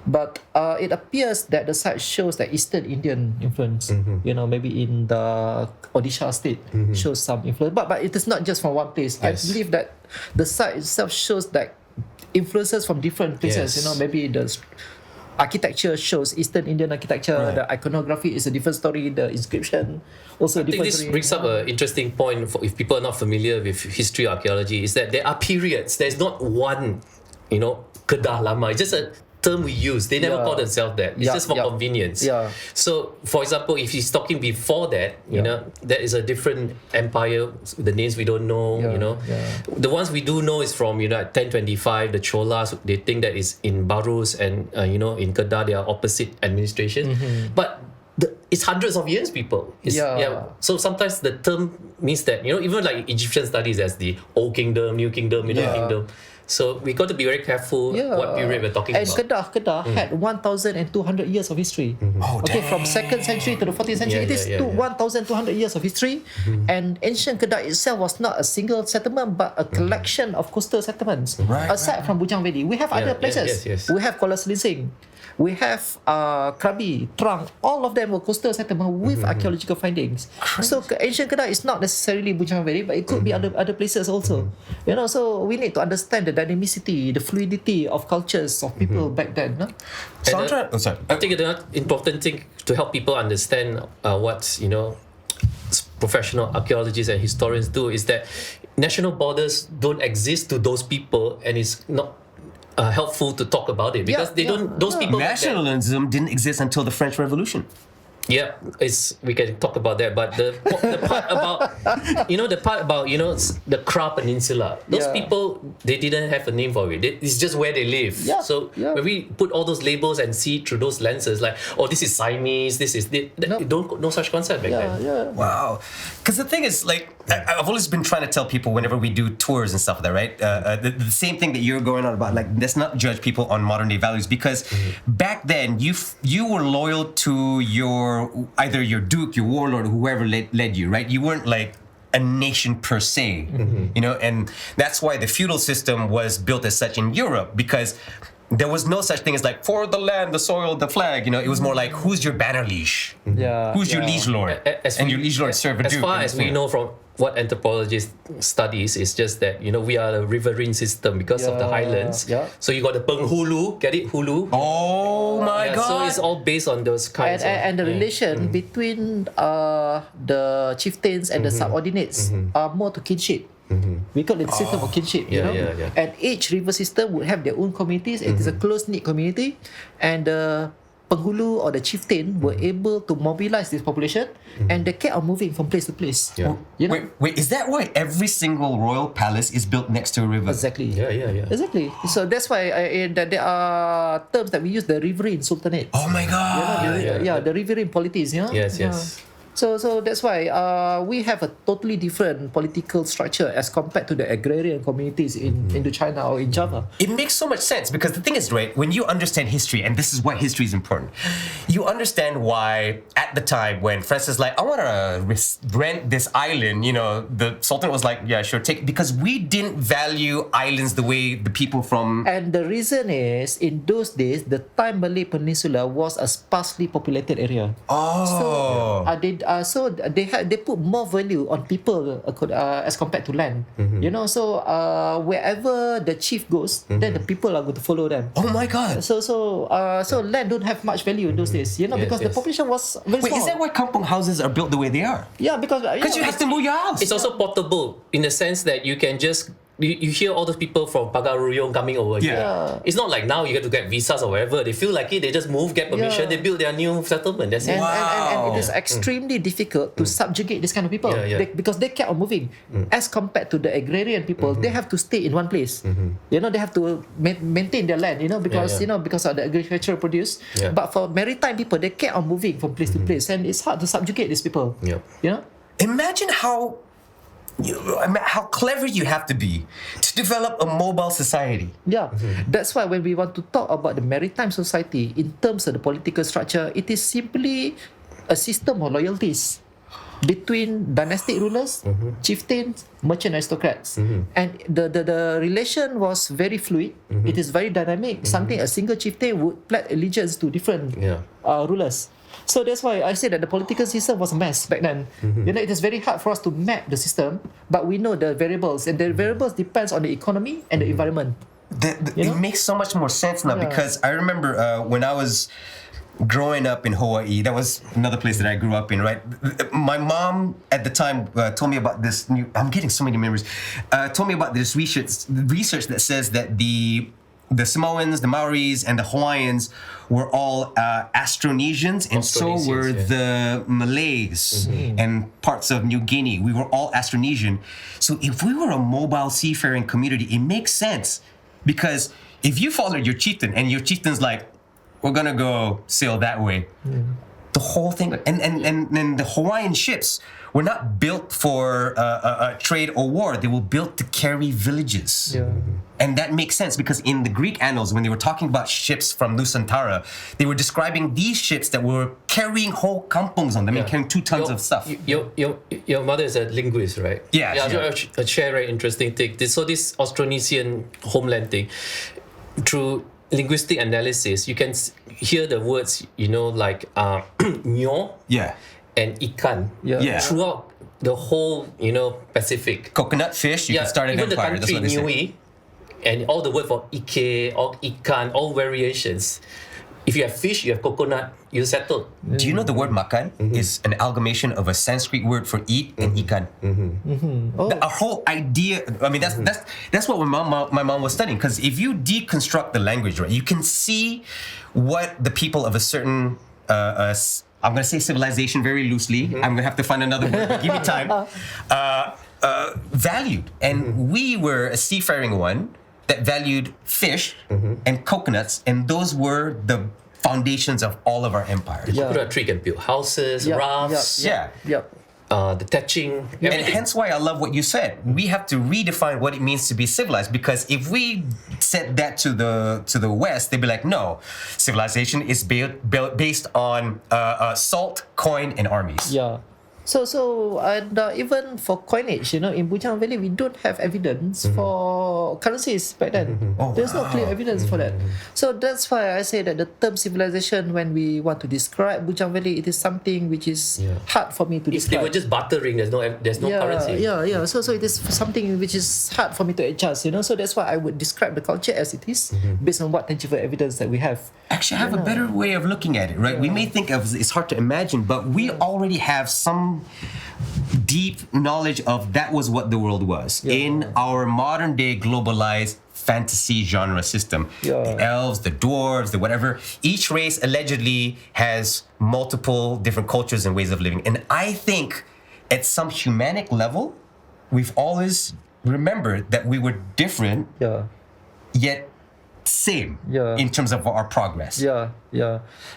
But it appears that the site shows that Eastern Indian influence. Maybe in the Odisha state shows some influence, but it is not just from one place. Yes. I believe that the site itself shows that influences from different places. Yes. Maybe the architecture shows Eastern Indian architecture. Right. The iconography is a different story. The inscription also I think different this story. brings up an interesting point for if people are not familiar with history archaeology, is that there are periods. There's not one, Kedah Lama. It's just a term we use. They never Yeah. call themselves that. It's Yeah, just for yeah. convenience. Yeah. So, for example, if he's talking before that, that is a different empire. The names we don't know. The ones we do know is from 1025. The Cholas. They think that is in Barus, and in Kedah they are opposite administration. But it's hundreds of years, people. So sometimes the term means that even like Egyptian studies as the Old Kingdom, New Kingdom, Middle Kingdom. So we got to be very careful what period we're talking and about. Kedah had 1,200 years of history. Oh, Okay, from 2nd century to the 14th century, it is 1,200 years of history. And ancient Kedah itself was not a single settlement, but a collection of coastal settlements. Right, Aside from Bujang Valley, we have other places. yes. We have Kuala Selising. We have Krabi, Trang, all of them were coastal settlement with archaeological findings. So ancient Kedah is not necessarily Bujang Valley, but it could be other places also. So we need to understand the dynamicity, the fluidity of cultures of people back then. No? So I'm And, trying. Oh, sorry. I think the important thing to help people understand what professional archaeologists and historians do is that national borders don't exist to those people, and it's not helpful to talk about it because they don't. Those people back then- Nationalism didn't exist until the French Revolution. Yeah, we can talk about that. But the part about the Kra Peninsula, those Yeah. people, they didn't have a name for it. It's just where they live. Yeah, So yeah. when we put all those labels and see through those lenses, like, oh, this is Siamese, this is no such concept back then. Yeah. Wow. Because the thing is, like, I've always been trying to tell people whenever we do tours and stuff like that, right? The same thing that you're going on about, like, let's not judge people on modern day values, because back then you were loyal to either your duke, your warlord, whoever led you, right? You weren't like a nation per se, and that's why the feudal system was built as such in Europe, because there was no such thing as like for the land, the soil, the flag. It was more like who's your banner liege, who's your liege lord, and your liege lord serve a As duke. far as we know from what anthropologists studies, is just that we are a riverine system because of the highlands. Yeah. So you got the Penghulu, get it, Hulu. Oh my Yeah, God! so it's all based on those kinds And the relation between the chieftains and the subordinates are more to kinship. We call it the system of kinship. Yeah. And each river system would have their own communities. It is a close-knit community, and the Penghulu or the chieftain were able to mobilize this population, and they kept on moving from place to place. Yeah. Wait, is that why every single royal palace is built next to a river? Exactly. Yeah. Exactly. So that's why that there are terms that we use, the riverine sultanate. Oh my God! The riverine polities. Yes. So that's why we have a totally different political structure as compared to the agrarian communities in Indochina or in Java. It makes so much sense because the thing is, right, when you understand history, and this is why history is important, you understand why at the time when Francis like, I want to rent this island, the Sultan was like, yeah, sure, take it, because we didn't value islands the way the people from... And the reason is, in those days, the Thai Malay Peninsula was a sparsely populated area. Oh. So they put more value on people as compared to land. So wherever the chief goes, then the people are going to follow them. Oh my God. So land don't have much value in those days, because the population was very small. Wait, is that why kampung houses are built the way they are? Yeah, because you have to move your house. It's also portable in the sense that you can just you hear all those people from Pagar Ruyong coming over here. It's not like now you have to get visas or whatever. They feel like it, they just move, get permission, they build their new settlement. That's it. And it is extremely difficult to subjugate this kind of people because they kept on moving. As compared to the agrarian people, they have to stay in one place. They have to maintain their land. Because of the agricultural produce. But for maritime people, they kept on moving from place to place, and it's hard to subjugate these people. Imagine how clever you have to be to develop a mobile society. That's why when we want to talk about the maritime society in terms of the political structure, it is simply a system of loyalties between dynastic rulers, chieftains, merchant aristocrats. And the relation was very fluid. It is very dynamic. A single chieftain would pledge allegiance to different rulers. So that's why I say that the political system was a mess back then. It is very hard for us to map the system, but we know the variables, and the variables depends on the economy and the environment. It makes so much more sense now because I remember when I was growing up in Hawaii, that was another place that I grew up in, right? My mom at the time told me about this I'm getting so many memories, told me about this research that says that the Samoans, the Maoris, and the Hawaiians were all Austronesians, and so were the Malays and parts of New Guinea. We were all Austronesian. So if we were a mobile seafaring community, it makes sense. Because if you followed your chieftain, and your chieftain's like, we're going to go sail that way, the whole thing... And the Hawaiian ships were not built for trade or war. They were built to carry villages. And that makes sense because in the Greek annals, when they were talking about ships from Nusantara, they were describing these ships that were carrying whole kampungs on them and carrying 2 tons of stuff. Your mother is a linguist, right? Yeah. A share very interesting thing. So this Austronesian homeland thing, through linguistic analysis, you can hear the words, like nyo and ikan throughout the whole, Pacific. Coconut fish, you can start an even empire. The country Niue, and all the word for ike or ikan, all variations. If you have fish, you have coconut, you settle. Do you know the word makan is an amalgamation of a Sanskrit word for eat and ikan? Our whole idea, I mean, that's what my mom was studying. Because if you deconstruct the language, right, you can see what the people of a certain, I'm going to say civilization very loosely. I'm going to have to find another word, but give me time. Valued. And we were a seafaring one that valued fish and coconuts, and those were the foundations of all of our empires. The coconut tree can build houses, rafts, the thatching. And hence why I love what you said. We have to redefine what it means to be civilized, because if we said that to the West, they'd be like, no, civilization is based on salt, coin, and armies. So and even for coinage, in Bujang Valley, we don't have evidence for currencies back then. There's no clear evidence for that. So that's why I say that the term civilization, when we want to describe Bujang Valley, it is something which is hard for me to describe. They were just bartering. There's no currency. So it is something which is hard for me to adjust. So that's why I would describe the culture as it is, based on what tangible evidence that we have. Actually, I have a better way of looking at it, right? We may think of it's hard to imagine, but we already have some deep knowledge of that was what the world was in our modern day globalized fantasy genre system. The elves, the dwarves, the whatever. Each race allegedly has multiple different cultures and ways of living. And I think at some humanic level, we've always remembered that we were different, yet same Yeah. in terms of our progress. Yeah.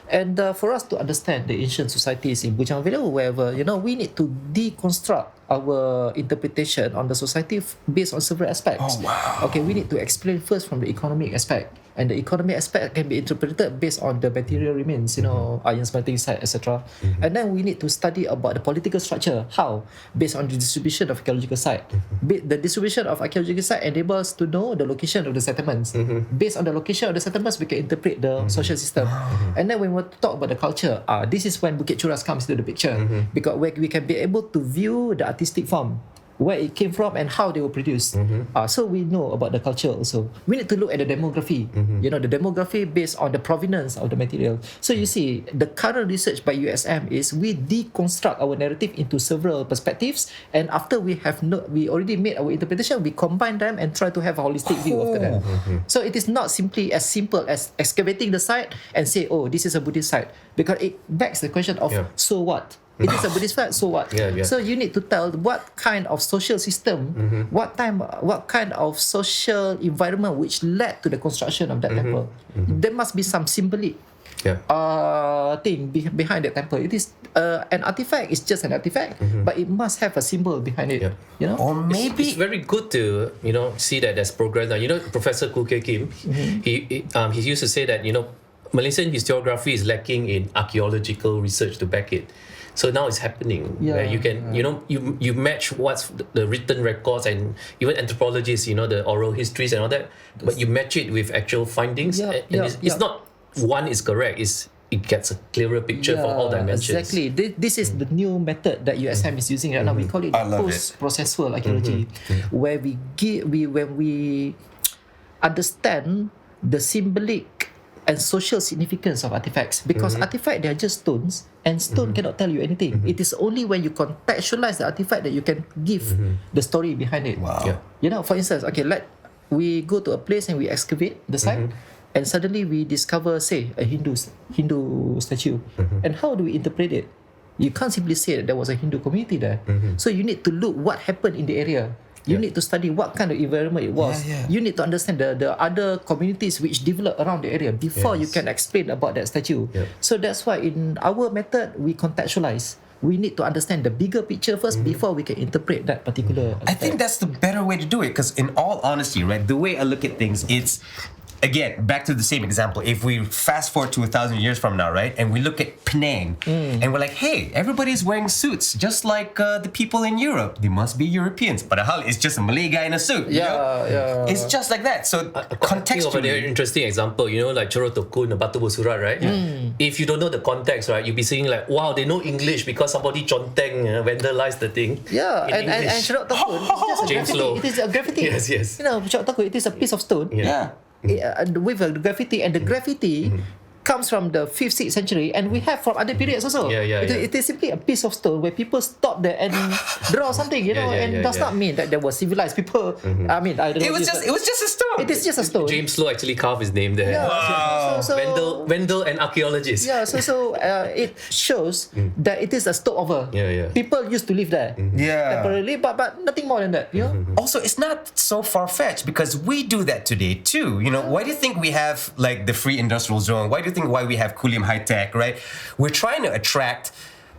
And for us to understand the ancient societies in Bujang Villa or wherever, we need to deconstruct our interpretation on the society based on several aspects. Oh, wow. Okay, we need to explain first from the economic aspect. And the economic aspect can be interpreted based on the material remains, iron smelting site, etc. And then we need to study about the political structure. How? Based on the distribution of archaeological site. The distribution of archaeological site enables us to know the location of the settlements. Based on the location of the settlements, we can interpret the social system. And then when we talk about the culture, this is when Bukit Choras comes into the picture. Because we can be able to view the artistic form, where it came from and how they were produced. So we know about the culture also. We need to look at the demography. The demography based on the provenance of the material. So you see, the current research by USM is we deconstruct our narrative into several perspectives, and after we already made our interpretation, we combine them and try to have a holistic view after that. So it is not simply as simple as excavating the site and say, oh, this is a Buddhist site, because it begs the question of, so what? It is a Buddhist site, so what? So you need to tell what kind of social system, what kind of social environment which led to the construction of that temple. There must be some symbolic thing behind the temple. It is an artifact. It's just an artifact, but it must have a symbol behind it. Or maybe it's very good to see that there's progress now. Professor Khoo Kay Kim, he used to say that Malaysian historiography is lacking in archaeological research to back it. So now it's happening where you can you match what's the written records and even anthropologists, the oral histories and all that, but you match it with actual findings, and it's not one is correct. It gets a clearer picture for all dimensions. Exactly. This is the new method that USM is using right now. We call it post-processual archaeology, where when we understand the symbolic and social significance of artifacts, because artifacts, they are just stones, and stone cannot tell you anything. It is only when you contextualize the artifact that you can give the story behind it. Wow. For instance, we go to a place and we excavate the site, and suddenly we discover, say, a Hindu statue. And how do we interpret it? You can't simply say that there was a Hindu community there. So you need to look what happened in the area. You need to study what kind of environment it was. You need to understand the other communities which develop around the area before you can explain about that statue. So that's why in our method, we contextualize. We need to understand the bigger picture first before we can interpret that particular aspect. I think that's the better way to do it, because in all honesty, right, the way I look at things, it's, again, back to the same example. If we fast forward to 1,000 years from now, right, and we look at Penang, and we're like, hey, everybody's wearing suits, just like the people in Europe. They must be Europeans. But it's just a Malay guy in a suit. It's just like that. So Think of an contextually, interesting example, like Choro Tokun, Batu Bosurat, right? If you don't know the context, right, you'll be saying like, wow, they know English because somebody chonteng, vandalized the thing. And Chorok Tokun, it's just a James graffiti. Low. It is a graffiti. Yes. Chorok Tokun, it is a piece of stone. With a graffiti, and the graffiti comes from the 5th, 6th century, and we have from other periods also. It is simply a piece of stone where people stop there and draw something, and does not mean that there were civilized people. I mean, I don't know. it was just a stone. It is just a stone. James Low actually carved his name there. Vendel and archaeologist. So it shows that it is a stopover. People used to live there temporarily, but nothing more than that. Also, it's not so far-fetched, because we do that today too. Why do you think we have like the free industrial zone? Why do you think we have Kulim High Tech, right? We're trying to attract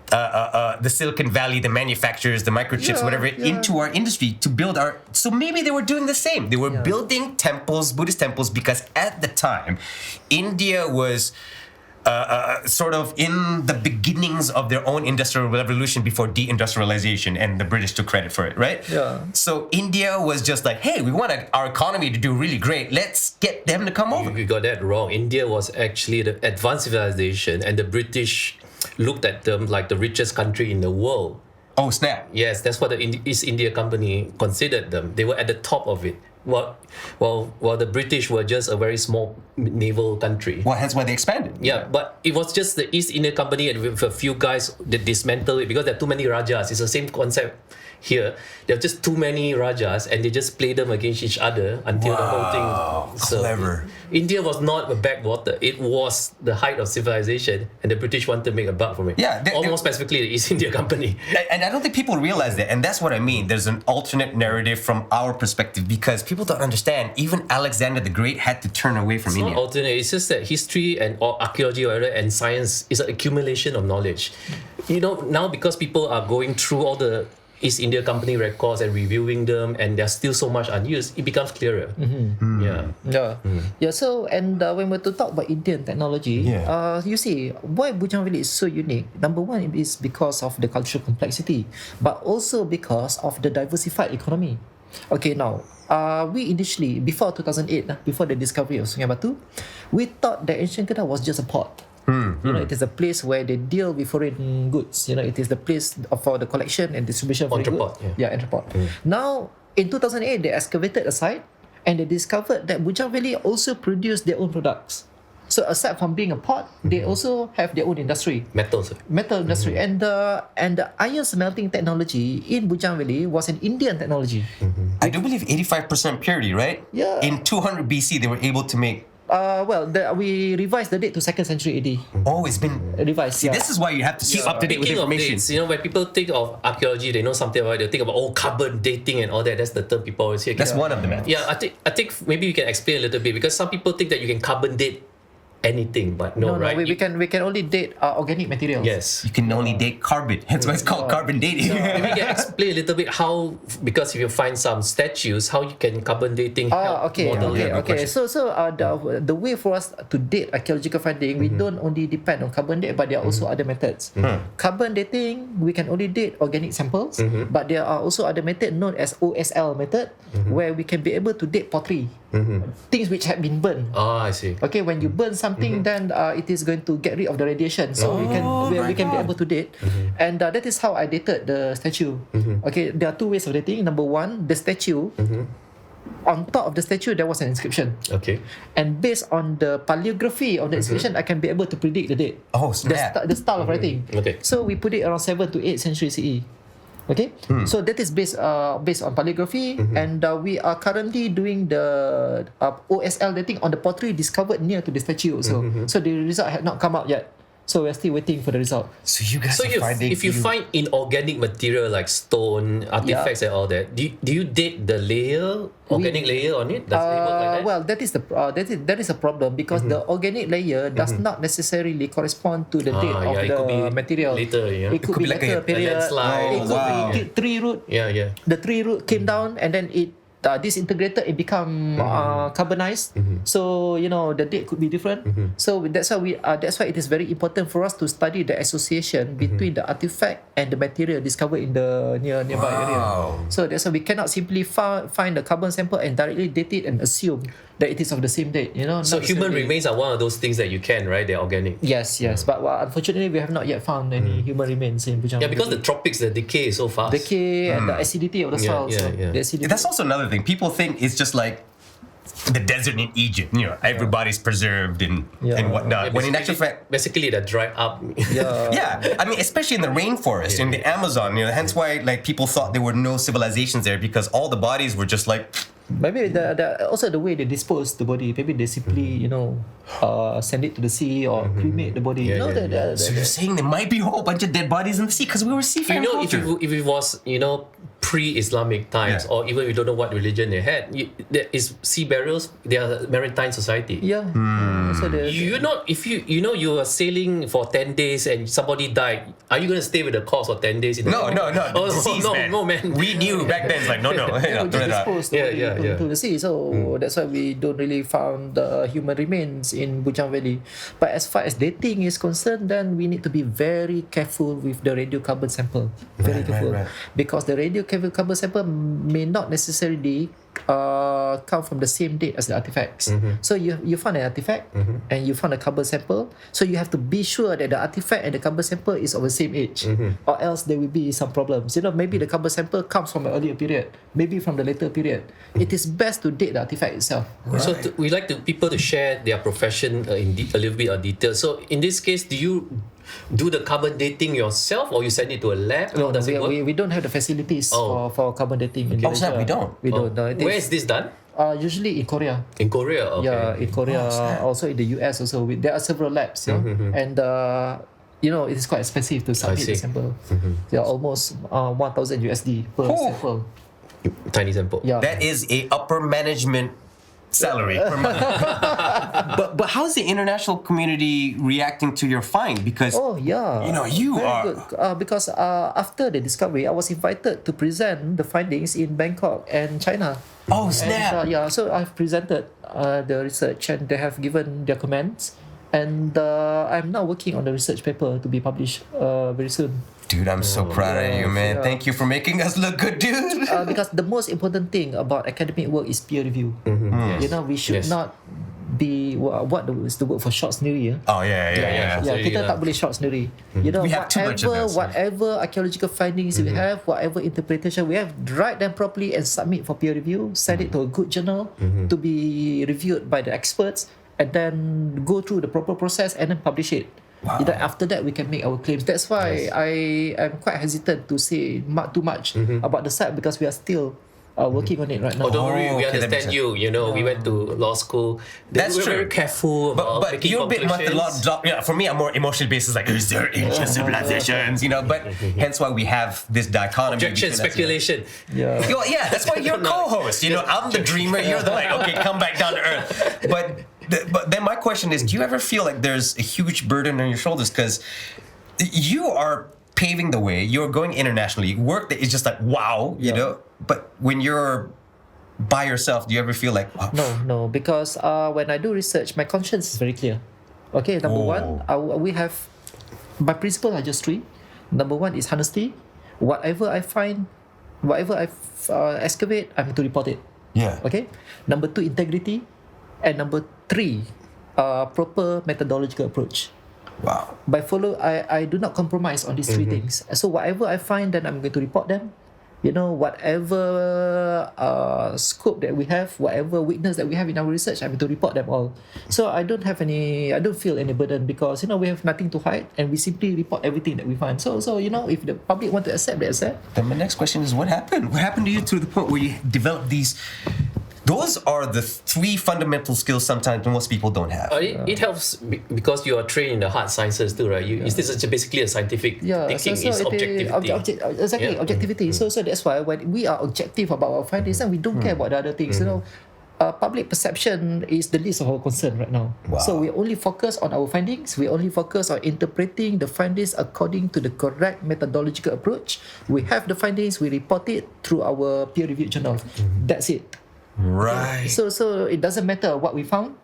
the Silicon Valley, the manufacturers, the microchips, whatever, into our industry to build our... So maybe they were doing the same. They were building temples, Buddhist temples, because at the time, India was... sort of in the beginnings of their own industrial revolution before deindustrialization, and the British took credit for it, right? So India was just like, hey, we want our economy to do really great. Let's get them to come over. You got that wrong. India was actually the advanced civilization, and the British looked at them like the richest country in the world. Oh, snap. Yes, that's what the East India Company considered them. They were at the top of it. While the British were just a very small naval country. Well, hence why they expanded. Yeah, but it was just the East India Company and with a few guys that dismantled it because there are too many Rajas. It's the same concept here. There are just too many Rajas and they just play them against each other until the whole thing. So clever. India was not a backwater. It was the height of civilization, and the British wanted to make a buck from it. Yeah, almost specifically the East India Company. And I don't think people realize that, and that's what I mean. There's an alternate narrative from our perspective, because people don't understand. Even Alexander the Great had to turn away from It's not India. alternate. It's just that history or archaeology or whatever, and science is an accumulation of knowledge. Now because people are going through all the East India Company records and reviewing them, and there's still so much unused, it becomes clearer. Yeah. So, and when we're to talk about Indian technology, you see, why Bujang Valley is so unique. Number one, it is because of the cultural complexity, but also because of the diversified economy. Okay, now, we initially, before 2008, before the discovery of Sungai Batu, we thought that ancient Kedah was just a port. It is a place where they deal with foreign goods. It is the place for the collection and distribution of foreign goods. Entrepot. Now, in 2008, they excavated a site and they discovered that Bujang Valley also produced their own products. So aside from being a port, they also have their own industry. Metal Industry. And the iron smelting technology in Bujang Valley was an Indian technology. I do believe 85% purity, right? Yeah. In 200 BC, they were able to make. We revised the date to 2nd century AD. Oh, it's been Revised. See, this is why you have to keep up to date with Speaking of information. dates, when people think of archaeology, they know something about it. They think about carbon dating and all that. That's the term people always hear. That's one of the methods. Yeah, I think maybe you can explain a little bit, because some people think that you can carbon date anything, but no, right? We can only date organic materials. Yes. You can only date carbon. Hence why it's called carbon dating. Maybe you can explain a little bit how, because if you find some statues, how you can carbon dating help model. Okay. So the way for us to date archaeological finding, we don't only depend on carbon date, but there are also other methods. Carbon dating, we can only date organic samples, but there are also other methods known as OSL method, where we can be able to date pottery, things which have been burned. I see. Okay, when you burn something, then it is going to get rid of the radiation. So we can be able to date, and that is how I dated the statue. Okay, there are two ways of dating. Number one, the statue. On top of the statue, there was an inscription. Okay. And based on the paleography of the inscription, I can be able to predict the date. Oh, snap. The style of writing. Okay. So we put it around 7 to 8 century CE. Okay, so that is based on polygraphy, and we are currently doing the OSL dating on the pottery discovered near to the statue also. So the result had not come out yet. So we're still waiting for the result. So you guys are finding... if you find inorganic material like stone, artifacts and all that, do you date the organic layer on it? Does it work like that? Well, that is a problem, because the organic layer does not necessarily correspond to the date of it could be the material. later, It could be like later a period. landslide. It could be tree root. Yeah. The tree root came down and then it disintegrated, it become carbonized. So the date could be different. So that's why it is very important for us to study the association between the artifact and the material discovered in the nearby area. So that's why we cannot simply find the carbon sample and directly date it and assume that it is of the same date. So human remains are one of those things that you can, right? They're organic. Yes. But unfortunately, we have not yet found any human remains in Bujang. Yeah, because the tropics, the decay is so fast. Decay and the acidity of the soil. The acidity. That's also another thing. People think it's just like the desert in Egypt. Everybody's preserved and whatnot. When in actual fact... Basically, they're dried up. Yeah, I mean, especially in the rainforest, in the Amazon. Hence why people thought there were no civilizations there, because all the bodies were just like... Maybe also the way they dispose the body. Maybe they simply send it to the sea or cremate the body. So you're saying there might be a whole bunch of dead bodies in the sea because we were seafaring culture. If it was pre-Islamic times, or even we don't know what religion they had, there is sea burials. They are maritime society. Yeah. So if you are sailing for 10 days and somebody died, are you going to stay with the corpse for 10 days? No. No, man. We knew back then. It's like no. To the sea. So that's why we don't really found human remains in Bujang Valley. But as far as dating is concerned, then we need to be very careful with the radiocarbon sample. Very careful. Because the radiocarbon sample may not necessarily come from the same date as the artifacts. So you found an artifact and you found a carbon sample. So you have to be sure that the artifact and the carbon sample is of the same age, or else there will be some problems. Maybe the carbon sample comes from an earlier period, maybe from the later period. It is best to date the artifact itself. Right. So we like people to share their profession in a little bit of detail. So in this case, do you do the carbon dating yourself, or you send it to a lab? No, we don't have the facilities for carbon dating in Malaysia. We don't. We don't. No, where is this done? Usually in Korea. In Korea, okay. Yeah, in Korea, also in the US also. There are several labs, and it is quite expensive to submit the sample. They are almost $1,000 per sample. Tiny sample. Yeah. That is a upper management salary per month. but how's the international community reacting to your find? Because Oh yeah, you very are good. Because after the discovery, I was invited to present the findings in Bangkok and China. oh And, snap. so I've presented the research, and they have given their comments. And I'm now working on the research paper to be published very soon. Dude, I'm so proud of you, man. yeah. Thank you for making us look good, dude. Because the most important thing about academic work is peer review. Yes. We should Yes. not be what is the word for short sendiri. Oh yeah. Yeah, Absolutely, kita yeah. tak boleh short sendiri. We have too much of this. Whatever archaeological findings we have, whatever interpretation we have, write them properly and submit for peer review. Send it to a good journal to be reviewed by the experts, and then go through the proper process and then publish it. Wow. After that, we can make our claims. That's why I am quite hesitant to say too much about the site, because we are still working on it right now. Oh, don't worry, we okay, that makes understand you. We went to law school. That's We're true. very careful about But making you're a bit conclusions. for me, I'm more emotionally based. It's like, is there ancient civilizations? But hence why we have this dichotomy. Objection, between us. speculation. Yeah. Yeah, that's why you're co-host. I'm the dreamer. You're the okay, come back down to earth. But then my question is, do you ever feel like there's a huge burden on your shoulders, because you are paving the way, you're going internationally, work that is just like wow, But when you're by yourself, do you ever feel like wow? No, because when I do research, my conscience is very clear. Okay, number one, we have, my principles are just three. Number one is honesty. Whatever I find, whatever I excavate, I'm going to report it. Yeah. Okay. Number two, integrity, and number three, proper methodological approach. Wow. I do not compromise on these three things. So whatever I find, then I'm going to report them. Whatever scope that we have, whatever weakness that we have in our research, I'm going to report them all. So I don't feel any burden, because we have nothing to hide, and we simply report everything that we find. So if the public want to accept, they accept. Then my next question is, what happened? What happened to you to the point where you developed these? Those are the three fundamental skills sometimes most people don't have. It helps because you are trained in the hard sciences too, right? This is basically a scientific thinking. It's objectivity. Exactly, objectivity. So that's why when we are objective about our findings, and we don't care about the other things. Public perception is the least of our concern right now. Wow. So we only focus on our findings. We only focus on interpreting the findings according to the correct methodological approach. We have the findings, we report it through our peer-reviewed journal. That's it. Right. So it doesn't matter what we found.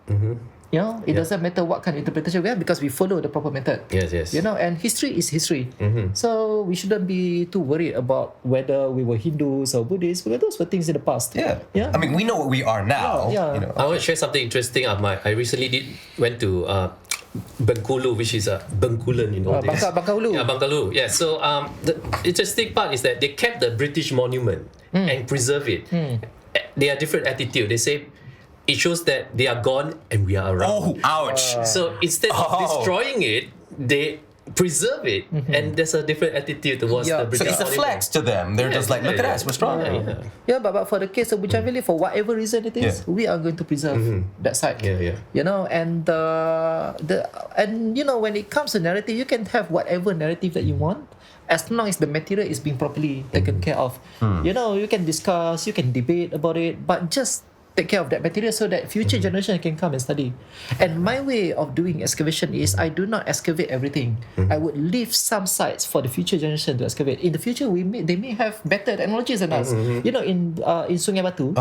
It doesn't matter what kind of interpretation we have, because we follow the proper method. Yes. And history is history. So we shouldn't be too worried about whether we were Hindus or Buddhists, because those were things in the past. Yeah. Yeah. I mean, we know what we are now. Yeah. I want to share something interesting. I recently went to Bengkulu, which is Bengkulan in all days. Bangkaulu. Yeah, Bangkalu. Yeah. So the interesting part is that they kept the British monument and preserve it. They are different attitude. They say it shows that they are gone and we are around. Oh, ouch. So instead of destroying it, they preserve it, and there's a different attitude towards the So British it's a monument. flex to them. They're just like, look at us, we're strong. Yeah, but for the case of Bougainville, for whatever reason it is, we are going to preserve that site. Yeah. And when it comes to narrative, you can have whatever narrative that you want, as long as the material is being properly taken care of. You can discuss, you can debate about it, but just take care of that material so that future generation can come and study. And my way of doing excavation is I do not excavate everything. I would leave some sites for the future generation to excavate. In the future, they may have better technologies than us. In Sungai Batu,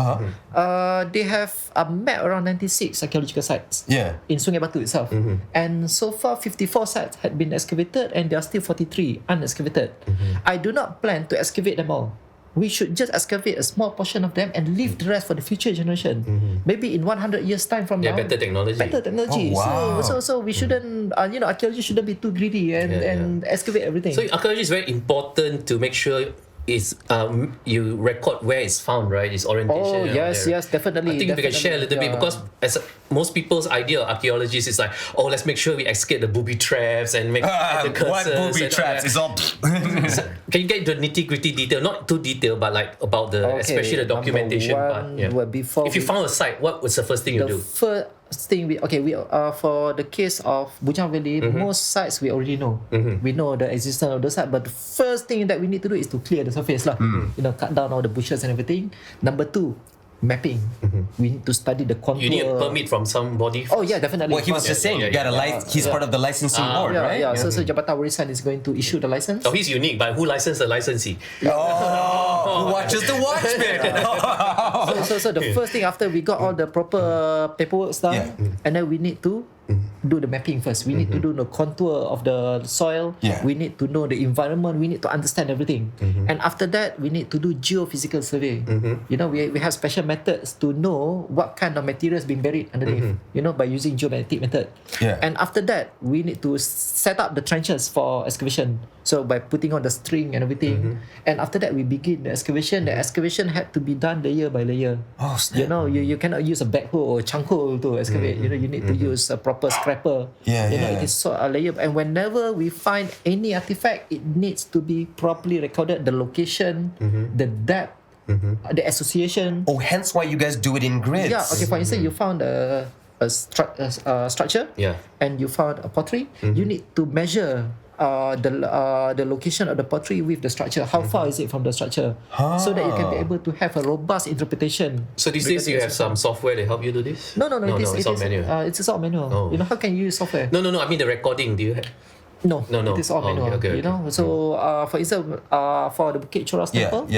they have a map around 96 archaeological sites. In Sungai Batu itself. And so far, 54 sites had been excavated, and there are still 43 unexcavated. I do not plan to excavate them all. We should just excavate a small portion of them and leave the rest for the future generation. Maybe in 100 years' time from now. Better technology. Oh, wow. So we shouldn't, archaeology shouldn't be too greedy and excavate everything. So archaeology is very important to make sure you record where it's found, right? Its orientation. Yes, definitely. I think we can share a little bit, because most people's idea of archaeology is like, let's make sure we excavate the booby traps and make the cursors. What booby traps? It's all. Can you get into nitty-gritty detail? Not too detailed, but like about especially the documentation part. Before if you found a site, what was the first thing you do? thing we for the case of Bujang Valley, most sites we already know. We know the existence of the site, but the first thing that we need to do is to clear the surface lah. Cut down all the bushes and everything. Number 2, mapping. We need to study the contour. You need a permit from somebody. Oh yeah, definitely. Well, he was just saying, you got a he's part of the licensing board, right? Yeah. So Jabatan Warisan is going to issue the license. Oh, he's unique, but who licensed the licensee? Oh, who watches the watchman? So the first thing after we got all the proper paperwork done, and then we need to do the mapping first. We need to do the contour of the soil. We need to know the environment. We need to understand everything. And after that, we need to do geophysical survey. We have special methods to know what kind of materials being buried underneath. By using geomagnetic method. And after that, we need to set up the trenches for excavation. So by putting on the string and everything. And after that, we begin the excavation. The excavation had to be done layer by layer. Oh, snap. You cannot use a backhoe or chunk-hole to excavate. You need to use a proper scraper. It is so a layer. And whenever we find any artifact, it needs to be properly recorded. The location, the depth, the association. Oh, hence why you guys do it in grids. Yeah. Okay. For instance, you found a structure. And you found a pottery. You need to measure the location of the pottery with the structure. How far is it from the structure? So that you can be able to have a robust interpretation. So these days you have some software to help you do this? No. It's all manual. It's all manual. How can you use software? No. I mean the recording. Do you have? No. It is all manual. Okay. So for instance, for the Bukit Choras temple,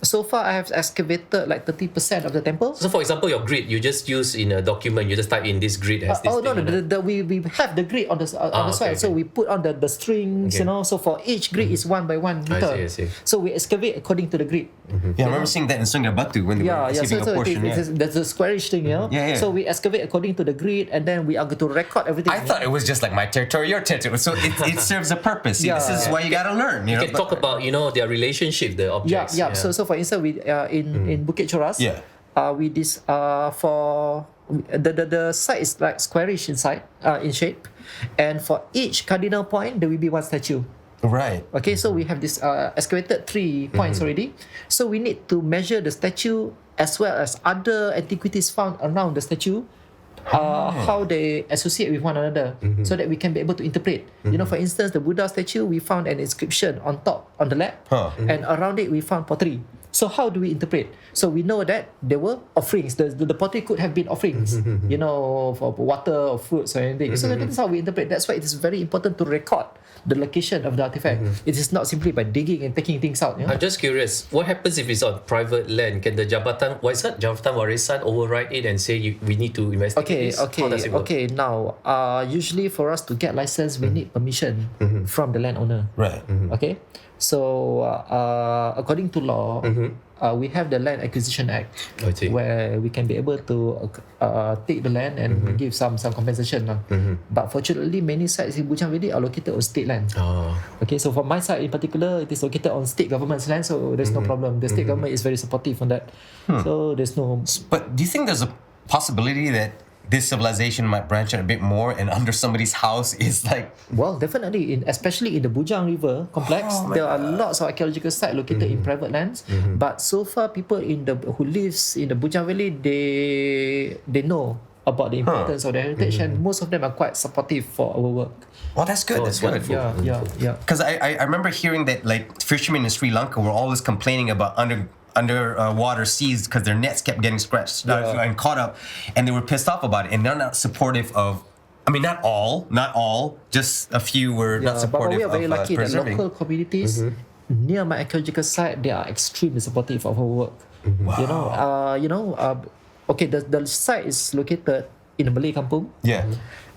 so far I have excavated like 30% of the temple. So for example, your grid, you just use in a document, you just type in this grid has this we have the grid on the soil. So we put on the strings, so for each grid is 1 by 1 meter. I see. So we excavate according to the grid. I remember seeing that in Sungai Batu when they were receiving a portion. There's a squarish thing, So we excavate according to the grid, and then we are going to record everything. I thought it was just like my territory, your territory. So it serves a purpose. See, this is why you gotta learn. You can talk about their relationship, the objects. So for instance, we in Bukit Choras, we for the site is like squarish inside in shape, and for each cardinal point there will be one statue. Right. Okay, so we have this excavated 3 points already. So we need to measure the statue as well as other antiquities found around the statue. How they associate with one another, so that we can be able to interpret. For instance, the Buddha statue, we found an inscription on top, on the lap, and around it we found pottery. So how do we interpret? So we know that there were offerings. The pottery could have been offerings, for water or fruits or anything. So that is how we interpret. That's why it is very important to record the location of the artifact. It is not simply by digging and taking things out. I'm just curious, what happens if it's on private land? Can the Jabatan Warisan override it and say we need to investigate this? How does it work? Okay. Now, usually for us to get license, we need permission from the landowner. Right. Okay. So according to law, we have the Land Acquisition Act, where we can be able to take the land and give some compensation. But fortunately, many sites in Bujang Valley are located on state land. Okay, so for my site in particular, it is located on state government's land, so there's no problem. The state government is very supportive on that. So there's no... But do you think there's a possibility that this civilization might branch out a bit more and under somebody's house is like... Well, definitely, especially in the Bujang River complex, there are lots of archaeological sites located in private lands. But so far, people who lives in the Bujang Valley, they know about the importance of the heritage, and most of them are quite supportive for our work. Well, that's good. That's good. Yeah. Because I remember hearing that like fishermen in Sri Lanka were always complaining about underwater seas because their nets kept getting scratched and caught up, and they were pissed off about it, and they're not supportive of... I mean, not all, just a few were not supportive of preserving. But we are very lucky that local communities near my archaeological site, they are extremely supportive of our work. Wow. Okay, the site is located in a Malay kampung.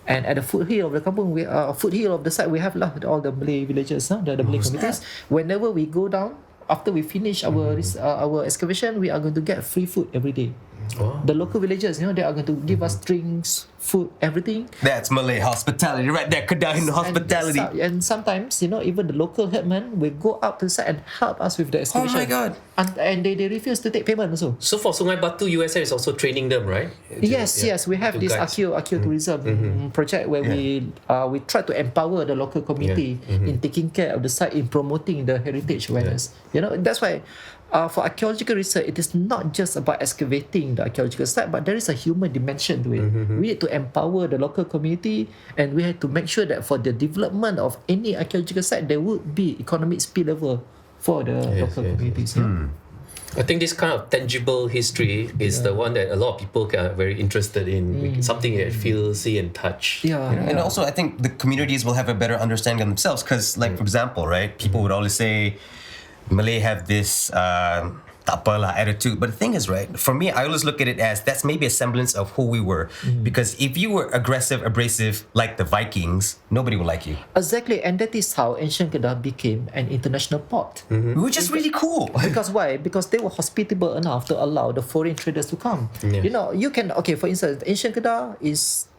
And at the foothill of the kampung, foothill of the site, we have all the Malay villages, the Malay communities. Whenever we go down, after we finish our excavation, we are going to get free food every day. The local villagers, they are going to give us drinks, food, everything. That's Malay hospitality right there. Kedah in hospitality. And sometimes, even the local headmen will go out to the site and help us with the excavation. Oh my God. And they refuse to take payment also. So for Sungai Batu, USM is also training them, right? Yes. We have this archaeotourism project where we try to empower the local community in taking care of the site, in promoting the heritage awareness. That's why for archaeological research, it is not just about excavating the archaeological site, but there is a human dimension to it. We need to empower the local community, and we had to make sure that for the development of any archaeological site, there would be economic spillover for the local communities. I think this kind of tangible history is the one that a lot of people are very interested in. Something that feel, see, and touch. And also, I think the communities will have a better understanding of themselves because, like, for example, right, people would always say Malay have this tak apalah attitude. But the thing is, right, for me, I always look at it as that's maybe a semblance of who we were. Because if you were aggressive, abrasive, like the Vikings, nobody would like you. Exactly, and that is how ancient Kedah became an international port. Which is really cool. Because why? Because they were hospitable enough to allow the foreign traders to come. You know, you can, for instance, ancient Kedah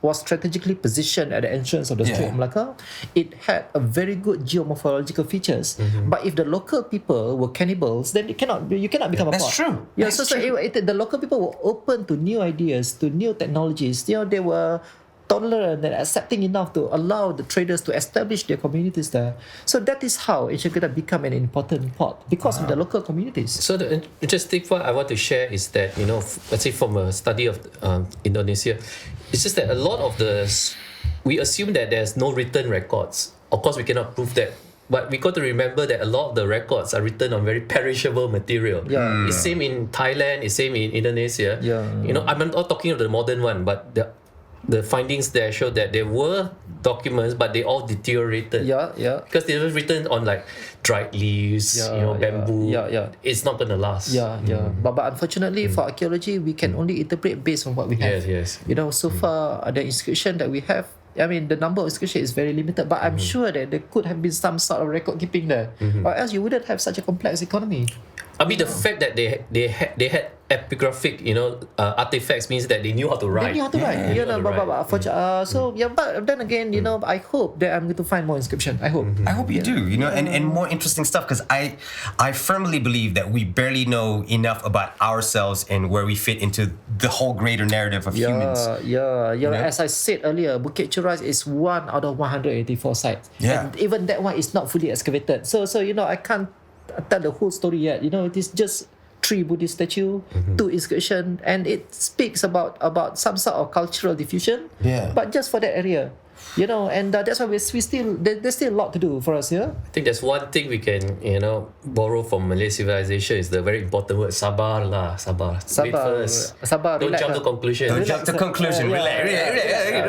was strategically positioned at the entrance of the Strait of Malacca. It had a very good geomorphological features. But if the local people were cannibals, then you cannot become a port. That's true. Yeah, the local people were open to new ideas, to new technologies. You know, they were tolerant and accepting enough to allow the traders to establish their communities there. So that is how ancient Kedah become an important port because of the local communities. So the interesting part I want to share is that, you know, let's say from a study of Indonesia, it's just that a lot of we assume that there's no written records. Of course, we cannot prove that. But we got to remember that a lot of the records are written on very perishable material. It's same in Thailand, it's same in Indonesia. You know, I'm not talking of the modern one, but the findings there show that there were documents, but they all deteriorated. Because they were written on like dried leaves, bamboo. It's not gonna last. But unfortunately for archaeology, we can only interpret based on what we have. You know, so far the inscription that we have, I mean, the number of inscriptions is very limited, but I'm sure that there could have been some sort of record keeping there, or else you wouldn't have such a complex economy. I mean, the fact that they had epigraphic, artifacts means that they knew how to write. They knew how to write. But then again, I hope that I'm going to find more inscription. I hope. I hope you do. And more interesting stuff because I firmly believe that we barely know enough about ourselves and where we fit into the whole greater narrative of humans. As I said earlier, Bukit Choras is 1 out of 184 sites, and even that one is not fully excavated. So I can't tell the whole story yet. It is just 3 Buddhist statue, 2 inscription, and it speaks about some sort of cultural diffusion. But just for that area, and that's why there's still a lot to do for us here. I think there's one thing we can borrow from Malay civilization is the very important word sabar lah. Sabar. Wait first. Sabar. Don't jump to conclusion. Don't jump to conclusion. Relax.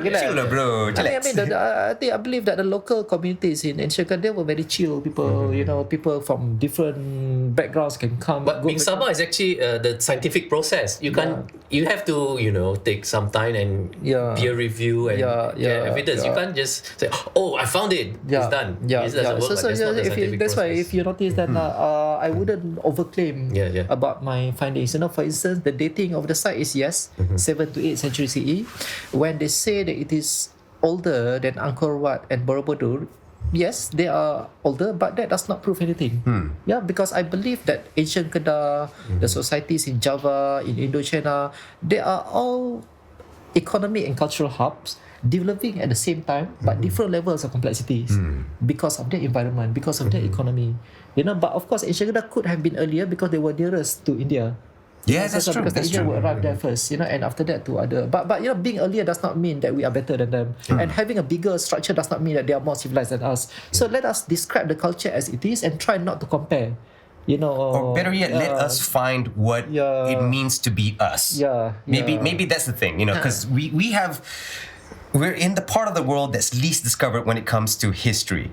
Chill lah, bro. I believe that the local communities in ancient Kedah, they were very chill people. People from different backgrounds can come. But being sabar is actually the scientific process. You can't. You have to take some time and peer review and get evidence. You can't just say, "Oh, I found it. It's done." That's why if you notice that I wouldn't overclaim about my findings. For instance, the dating of the site is 7 to 8 century CE. When they say that it is older than Angkor Wat and Borobudur, yes, they are older, but that does not prove anything. Because I believe that ancient Kedah, the societies in Java, in Indochina, they are all economic and cultural hubs developing at the same time, but different levels of complexities because of their environment, because of their economy. But of course, ancient Kedah could have been earlier because they were nearest to India. Yeah, that's true. Because the Indian would arrive there first, and after that to other. But being earlier does not mean that we are better than them, and having a bigger structure does not mean that they are more civilized than us. So let us describe the culture as it is and try not to compare. Or better yet, let us find what it means to be us. Maybe that's the thing, because we're in the part of the world that's least discovered when it comes to history.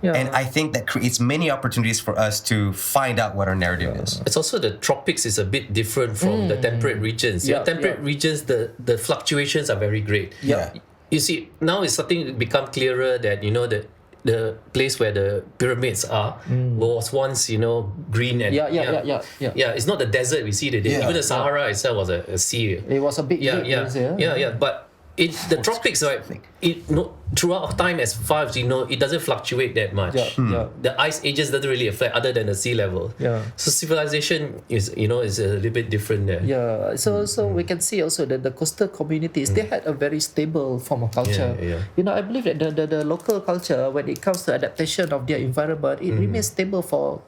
And I think that creates many opportunities for us to find out what our narrative is. It's also the tropics is a bit different from the temperate regions. Temperate regions, the fluctuations are very great. You see, now it's starting to become clearer that, the place where the pyramids are was once, green and it's not the desert we see today. Even the Sahara itself was a sea. It was a big But the tropics, right? Throughout time, as far as it doesn't fluctuate that much. The ice ages doesn't really affect other than the sea level. So civilization is a little bit different there. So we can see also that the coastal communities they had a very stable form of culture. I believe that the local culture, when it comes to adaptation of their environment, it remains stable for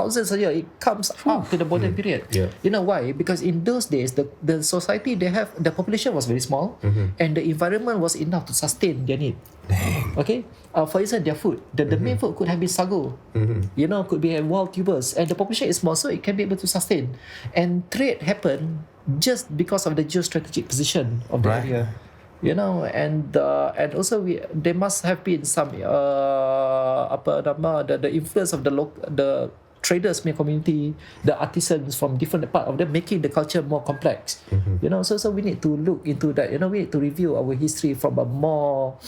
thousands of years, it comes up to the modern period. Yeah. You know why? Because in those days, the society the population was very small, and the environment was enough to sustain their need. Okay, for instance, their food, the main food could have been sago, could be wild tubers, and the population is small, so it can be able to sustain. And trade happened just because of the geostrategic position of the area. And also there must have been some the influence of the traders community, the artisans from different part of them, making the culture more complex. So we need to look into that. We need to review our history from a more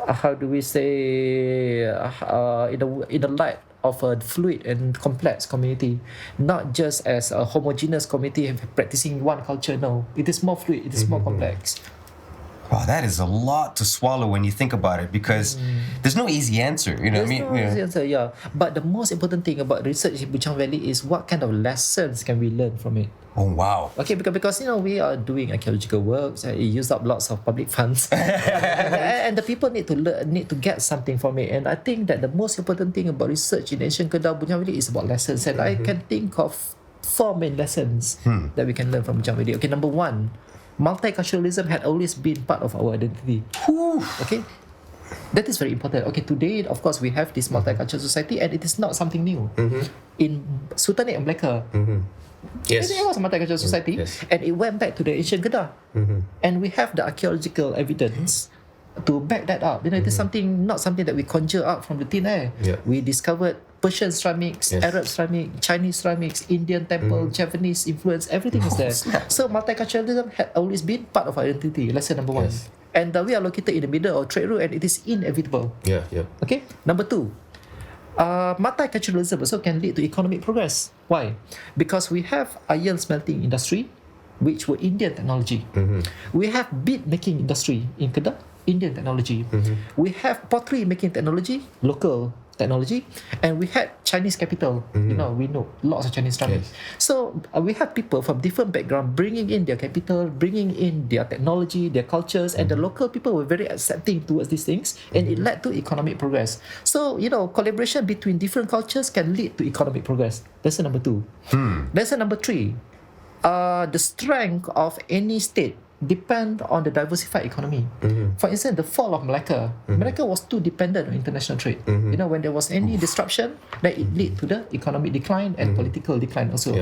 how do we say in the light of a fluid and complex community, not just as a homogeneous community practicing one culture. No, it is more fluid, it is more complex. Wow, that is a lot to swallow when you think about it, because there's no easy answer. There's no easy answer, yeah. But the most important thing about research in Bujang Valley is what kind of lessons can we learn from it. Oh, wow. Okay, because we are doing archaeological works, and it uses up lots of public funds, and the people need to get something from it. And I think that the most important thing about research in ancient Kedah, Bujang Valley is about lessons. And I can think of 4 main lessons that we can learn from Bujang Valley. Okay, number 1. Multiculturalism had always been part of our identity. Okay, that is very important. Okay, today, of course, we have this multicultural society, and it is not something new. In Sultanate and Melaka, Yes. it was a multicultural society, and it went back to the ancient Kedah. And we have the archaeological evidence to back that up. It is not something that we conjure up from the thin air. We discovered Persian ceramics, Arab ceramics, Chinese ceramics, Indian temple, Japanese influence, everything is there. So multiculturalism had always been part of our identity. Lesson number 1. And we are located in the middle of trade route, and it is inevitable. Okay. Number 2. Multiculturalism also can lead to economic progress. Why? Because we have iron smelting industry, which were Indian technology. We have bead making industry in Kedah, Indian technology. We have pottery making technology, local technology, and we had Chinese capital. We know lots of Chinese ceramics. So we have people from different background bringing in their capital, bringing in their technology, their cultures, and the local people were very accepting towards these things, and it led to economic progress. So collaboration between different cultures can lead to economic progress. Lesson number 2. Lesson number 3. The strength of any state depend on the diversified economy. For instance, the fall of Malacca. Malacca was too dependent on international trade. When there was any disruption, then it lead to the economic decline and political decline also.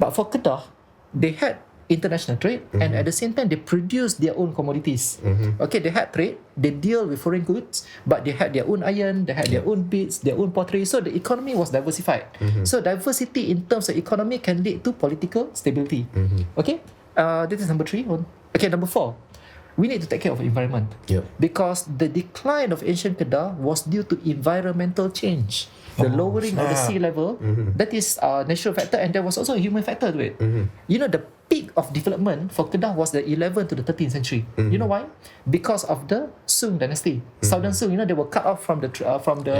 But for Kedah, they had international trade, and at the same time they produced their own commodities. Okay, they had trade, they deal with foreign goods, but they had their own iron, they had their own beads, their own pottery. So the economy was diversified. So diversity in terms of economy can lead to political stability. Okay, this is number 3. Okay, number 4. We need to take care of the environment. Because the decline of ancient Kedah was due to environmental change. The lowering of the sea level, that is a natural factor, and there was also a human factor to it. The peak of development for Kedah was the 11th to the 13th century. You know why? Because of the Sung dynasty. Southern Sung, they were cut off from the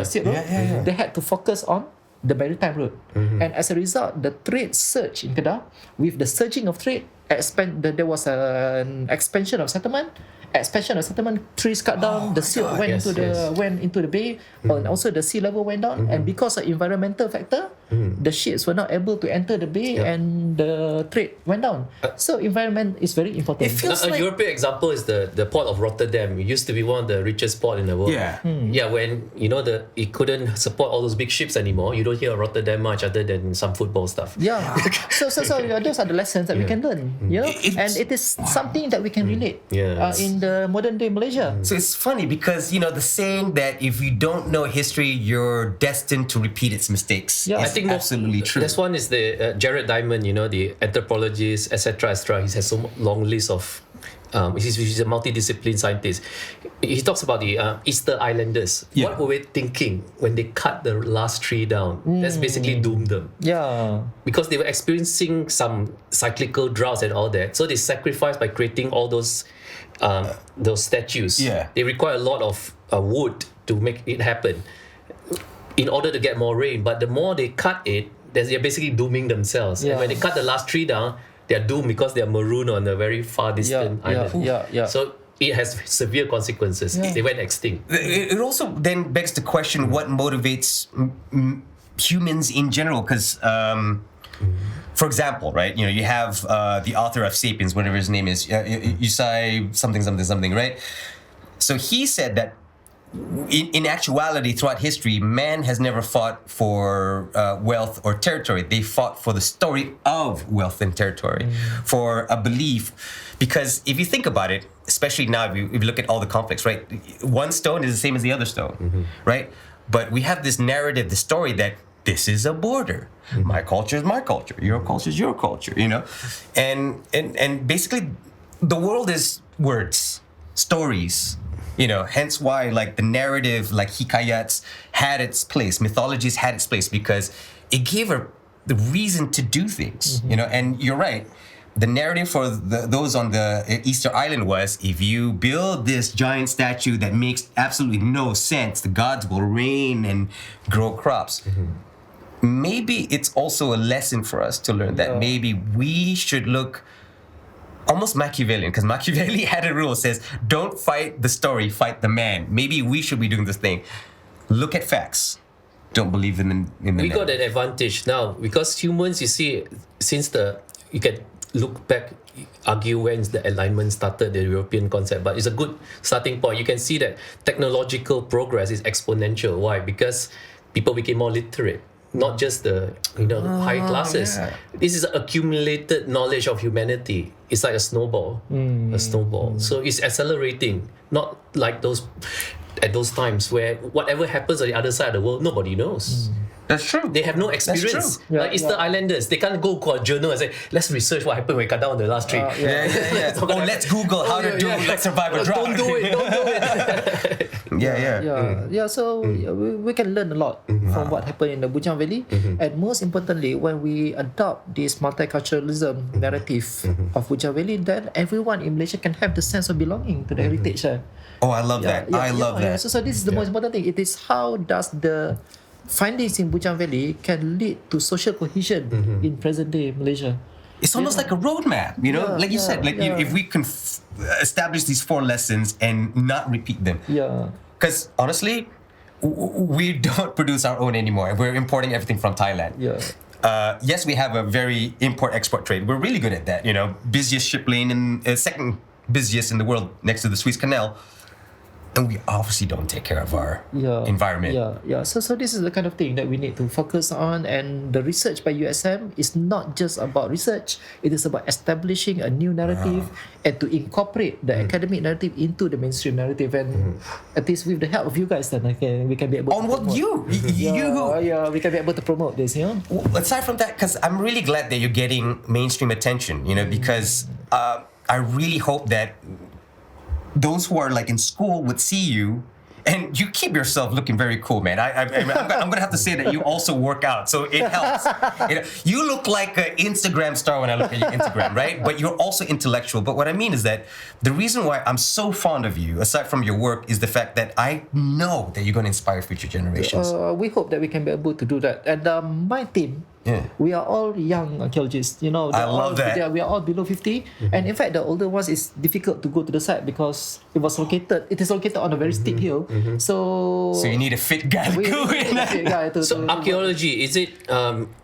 Silk Road. They had to focus on the maritime route. And as a result, the trade surged in Kedah. With the surging of trade, there was an expansion of settlement. Trees cut down, the silk went into the bay, and also the sea level went down. And because of environmental factor, the ships were not able to enter the bay, and the trade went down. So environment is very important. A European example is the port of Rotterdam. It used to be one of the richest port in the world. When it couldn't support all those big ships anymore, you don't hear of Rotterdam much other than some football stuff. So those are the lessons that we can learn. And it is something that we can relate in the modern day Malaysia. So it's funny because the saying that if you don't know history, you're destined to repeat its mistakes. I think absolutely true. This one is the Jared Diamond, the anthropologist, etc. He has so long list of. He's a multidiscipline scientist. He talks about the Easter Islanders. What were they thinking when they cut the last tree down? That's basically doomed them. Because they were experiencing some cyclical droughts and all that. So they sacrificed by creating all those statues. They require a lot of wood to make it happen in order to get more rain. But the more they cut it, they're basically dooming themselves. And when they cut the last tree down, they're doomed because they're marooned on a very far distant island. So it has severe consequences. They went extinct. It also then begs the question: what motivates humans in general, because for example, right, you have the author of *Sapiens*, whatever his name is, Yusai something, right? So he said that in actuality, throughout history, man has never fought for wealth or territory. They fought for the story of wealth and territory, for a belief. Because if you think about it, especially now, if you look at all the conflicts, right? One stone is the same as the other stone, right? But we have this narrative, the story that this is a border. My culture is my culture. Your culture is your culture, And basically, the world is words, stories. Hence why like the narrative, like hikayats had its place, mythologies had its place, because it gave her the reason to do things, and you're right. The narrative for those on the Easter Island was, if you build this giant statue that makes absolutely no sense, the gods will rain and grow crops. Maybe it's also a lesson for us to learn that maybe we should look almost Machiavellian, because Machiavelli had a rule, says, don't fight the story, fight the man. Maybe we should be doing this thing. Look at facts. Don't believe in the We got an advantage now because humans, you see, you can look back, argue when the alignment started, the European concept, but it's a good starting point. You can see that technological progress is exponential. Why? Because people became more literate. Not just the high classes. Yeah. This is accumulated knowledge of humanity. It's like a snowball. So it's accelerating. Not like at those times where whatever happens on the other side of the world, nobody knows. That's true. They have no experience. That's true. Like Easter Islanders, they can't go to a journal and say, let's research what happened when we cut down the last tree. Let's Google how to survive a drought. Don't do it. So we can learn a lot from what happened in the Bujang Valley, and most importantly, when we adopt this multiculturalism narrative of Bujang Valley, then everyone in Malaysia can have the sense of belonging to the heritage. Oh, I love that. I love that. So this is the most important thing. It is how does the findings in Bujang Valley can lead to social cohesion in present-day Malaysia. It's almost like a roadmap, like you said, if we can establish these 4 lessons and not repeat them. Because honestly, we don't produce our own anymore. We're importing everything from Thailand. Yes, we have a very import-export trade. We're really good at that. Busiest ship lane and second busiest in the world next to the Suez Canal. And we obviously don't take care of our environment. So this is the kind of thing that we need to focus on, and the research by USM is not just about research. It is about establishing a new narrative and to incorporate the academic narrative into the mainstream narrative. And at least with the help of you guys, then we can be able to promote. We can be able to promote this. Aside from that, because I'm really glad that you're getting mainstream attention. Because I really hope that those who are like in school would see you, and you keep yourself looking very cool, man. I'm gonna have to say that you also work out, so it helps. You look like an Instagram star when I look at your Instagram, right? But you're also intellectual. But what I mean is that the reason why I'm so fond of you, aside from your work, is the fact that I know that you're gonna inspire future generations. We hope that we can be able to do that. And my team, we are all young archaeologists. I love that. We are all below 50, and in fact, the older ones is difficult to go to the site because it is located on a very steep hill. So you need a fit guy to go in. So archaeology, is it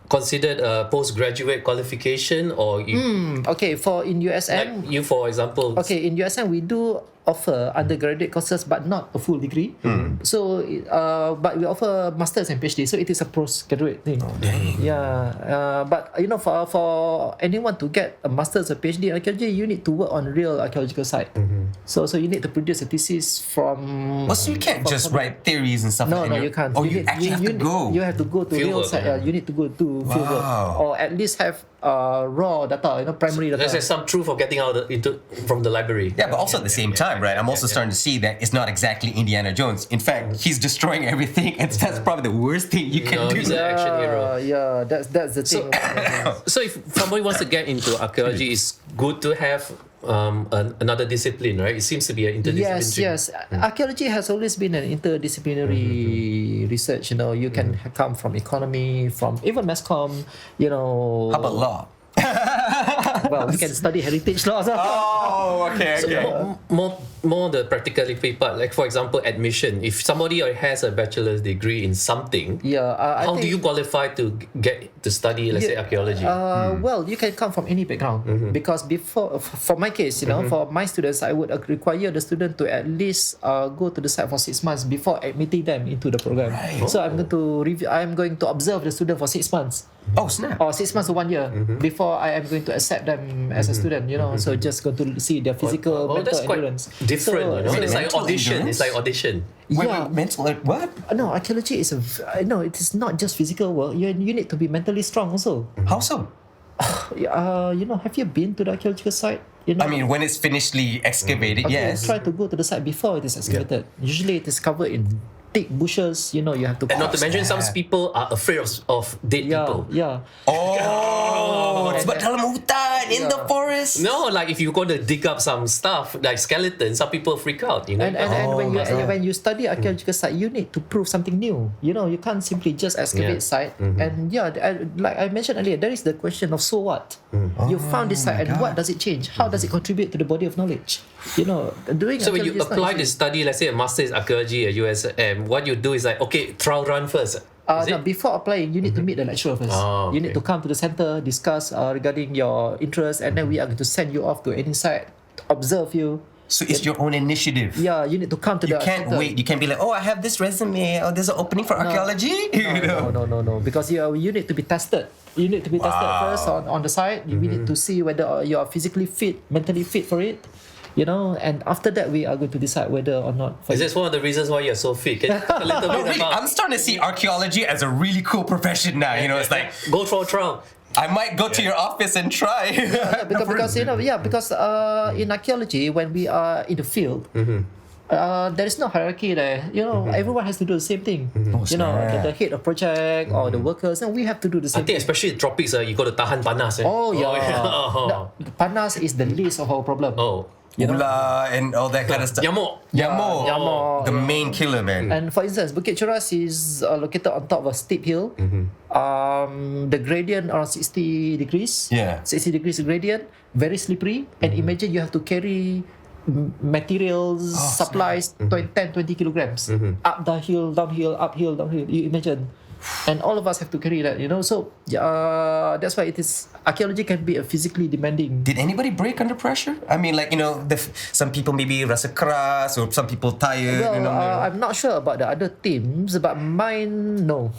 considered a postgraduate qualification, or you? For in USM, like you, for example. In USM we do offer undergraduate courses, but not a full degree. So, but we offer masters and PhD, so it is a postgraduate thing. But for anyone to get a masters or PhD in archaeology, you need to work on real archaeological site. So you need to produce a thesis from. So you can't just write theories and stuff. No, you can't. You actually have to go. You have to go to real site. You need to go to fieldwork, or at least have raw data, primary data. There's some truth of getting out from the library. But also at the same time, right? I'm also starting to see that it's not exactly Indiana Jones. In fact, he's destroying everything, and that's probably the worst thing you can do. He's an action hero. That's the thing. So if somebody wants to get into archaeology, it's good to have another discipline, right? It seems to be an interdisciplinary. Yes. Archaeology has always been an interdisciplinary research. You can come from economy, from even mass comm. How about law? Well, we can study heritage laws. Oh, okay. More the practicality part. Like for example, admission. If somebody has a bachelor's degree in something, how do you qualify to get to study, let's say, archaeology? Well, you can come from any background because for my case, for my students, I would require the student to at least go to the site for 6 months before admitting them into the program. Right. So I'm going to observe the student for 6 months. Oh, snap. Or 6 months to 1 year before I am going to accept them as a student. So just going to see their physical, mental that's quite endurance. different. It's like Mental audition. endurance? It's like audition. Wait, mental, like what? No, archaeology is it is not just physical work. You need to be mentally strong also. How so? Have you been to the archaeological site? I mean, when it's finishly excavated, Okay, yes. try to go to the site before it is excavated. Usually it is covered in thick bushes. You have to. And not to mention, some people are afraid of dead people. Yeah. Oh, it's about dalam hutan, in the forest. No, like if you're going to dig up some stuff like skeletons, some people freak out. And when you study archaeological site, you need to prove something new. You can't simply just excavate site. And like I mentioned earlier, there is the question of so what. You found this site, and what does it change? How does it contribute to the body of knowledge? Doing. So when you apply to study, let's say a master's archaeology at USM, what you do is like, okay, trial run first. Before applying, you need to meet the lecturer first. You need to come to the center, discuss regarding your interest, and then we are going to send you off to any site, observe you. So it's your own initiative. Yeah, you need to come to You the can't center. wait. You can't be like, oh, I have this resume. Oh, there's an opening for archaeology. No. Because you need to be tested. You need to be tested first on the site. We need to see whether you are physically fit, mentally fit for it. And after that we are going to decide whether or not. Is this one of the reasons why you're so fit? Can you talk a little bit Really, about? I'm starting to see archaeology as a really cool profession now. It's like, go for a trial. I might go to your office and try. because in archaeology, when we are in the field, there is no hierarchy there. Everyone has to do the same thing. The head of project or the workers, and we have to do the same I think thing. especially in tropics, you got to tahan panas. Oh yeah. The panas is the least of our problem. Ula and all that kind of stuff. Nyamuk. The main killer, man. And for instance, Bukit Choras is located on top of a steep hill. The gradient around 60 degrees. Yeah. 60 degrees gradient, very slippery. And imagine you have to carry materials, supplies, 10, 20 kilograms. Up the hill, downhill, uphill, downhill. You imagine. And all of us have to carry that, So that's why archaeology can be a physically demanding. Did anybody break under pressure? I mean, like, some people maybe rasa keras or some people tired. Well, I'm not sure about the other teams, but mine, no.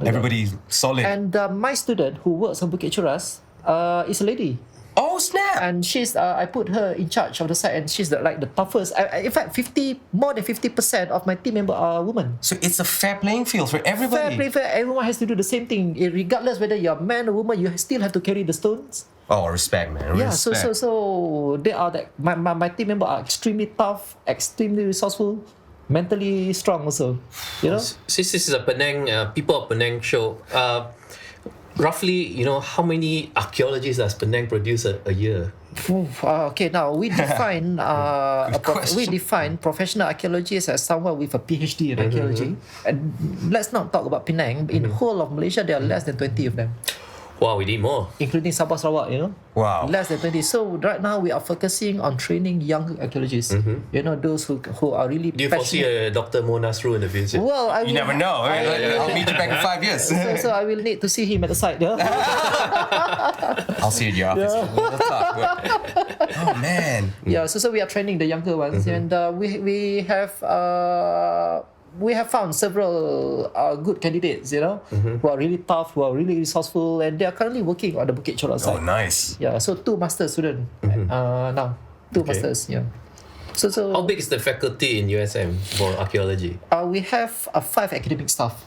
Everybody's solid. And my student who works on Bukit Choras is a lady. Oh, snap! And she's I put her in charge of the site, and she's the toughest. In fact, more than 50% of my team member are women. So it's a fair playing field for everybody. Fair. Everyone has to do the same thing, regardless whether you're a man or woman. You still have to carry the stones. Oh, respect, man. Yeah. Respect. So they are my team member are extremely tough, extremely resourceful, mentally strong also. Since this is a Penang People of Penang show, roughly, how many archaeologists does Penang produce a year? Okay, now we define professional archaeologists as someone with a PhD in archaeology. And let's not talk about Penang. In whole of Malaysia, there are less than 20 of them. Wow, we need more. Including Sabah Sarawak, Wow. Less than 20. So right now we are focusing on training young archaeologists. Those who are really Do you passionate. foresee a Dr. Mo Nasru in the future? Well, You never know. I'll meet you back in 5 years. So I will need to see him at the site. I'll see you at your office. We'll talk. Oh, man. Yeah, so we are training the younger ones, and we have found several good candidates, who are really tough, who are really resourceful, and they are currently working on the Bukit Choras Oh, site. nice. Yeah, so 2 master students now. 2 masters, yeah. So How big is the faculty in USM for archaeology? we have 5 academic staff.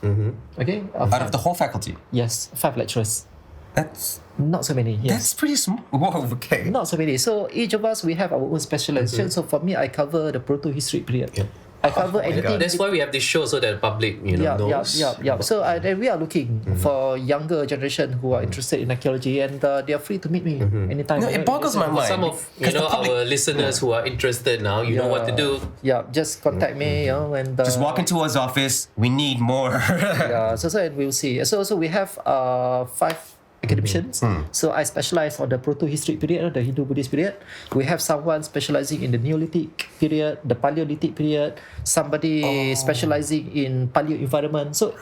Okay, Out of the whole faculty? yes, 5 lecturers. That's Not so many. that's Yes. pretty small. Whoa, okay. Not so many. So each of us, we have our own specialization. So for me, I cover the proto-historic period. Yeah. I cover anything. That's why we have this show so that the public, knows. Yeah. So then we are looking for younger generation who are interested in archaeology, and they are free to meet me anytime. No, it boggles my For mind. some of 'Cause the public- our listeners who are interested now, you know what to do. Yeah, just contact me. And Just walk into his office. We need more. Yeah. So and we'll see. So we have 5 academicians. So I specialize on the Proto-Historic period, the Hindu-Buddhist period. We have someone specializing in the Neolithic period, the Paleolithic period, somebody specializing in paleo environment. So,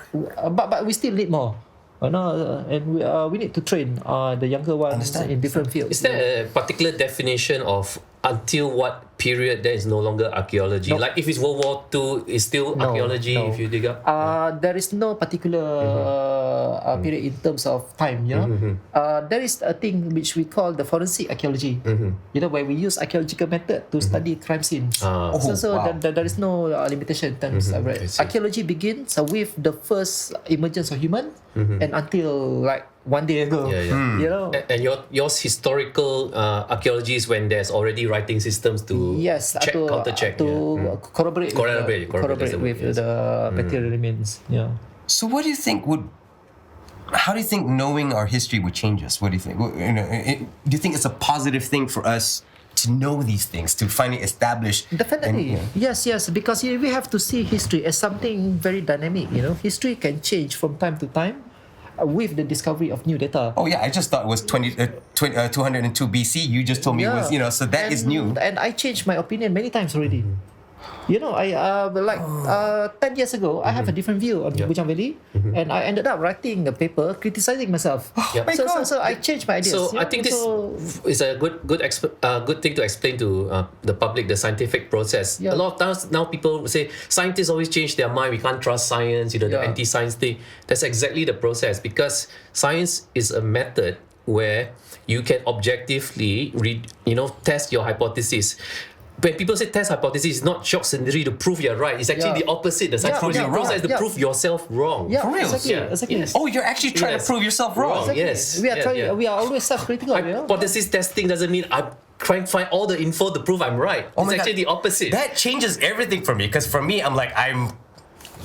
but we still need more. And we need to train the younger ones in different fields. Is there a particular definition of until what period there is no longer archaeology? No. Like if it's World War II, it's still archaeology if you dig up? There is no particular period in terms of time, there is a thing which we call the forensic archaeology, where we use archaeological method to study crime scenes. There is no limitation in terms of archaeology begins with the first emergence of human and until like 1 day ago. And yours historical archaeology is when there's already writing systems to check, counter-check. Corroborate with the material remains. So what do you think how do you think knowing our history would change us? What do you think? Do you think it's a positive thing for us to know these things, to finally establish? Definitely. Yes, because we have to see history as something very dynamic. History can change from time to time with the discovery of new data. Oh yeah, I just thought it was 202 BC. You just told me it was, so that is new. And I changed my opinion many times already. I 10 years ago, I have a different view on Bujang Valley, and I ended up writing a paper criticizing myself. So I changed my ideas. So I think this is a good thing to explain to the public, the scientific process. A lot of times now people say scientists always change their mind. We can't trust science. The anti-science thing. That's exactly the process, because science is a method where you can objectively test your hypothesis. When people say test hypothesis, it's not shock syndrome to prove you're right. It's actually the opposite. The scientific process is to prove yourself wrong. For real? Exactly. Yes. Oh, you're actually trying to prove yourself wrong. Exactly. Yes. We are always self-critical. Hypothesis testing doesn't mean I'm trying to find all the info to prove I'm right. It's actually the opposite. That changes everything for me, because for me, I'm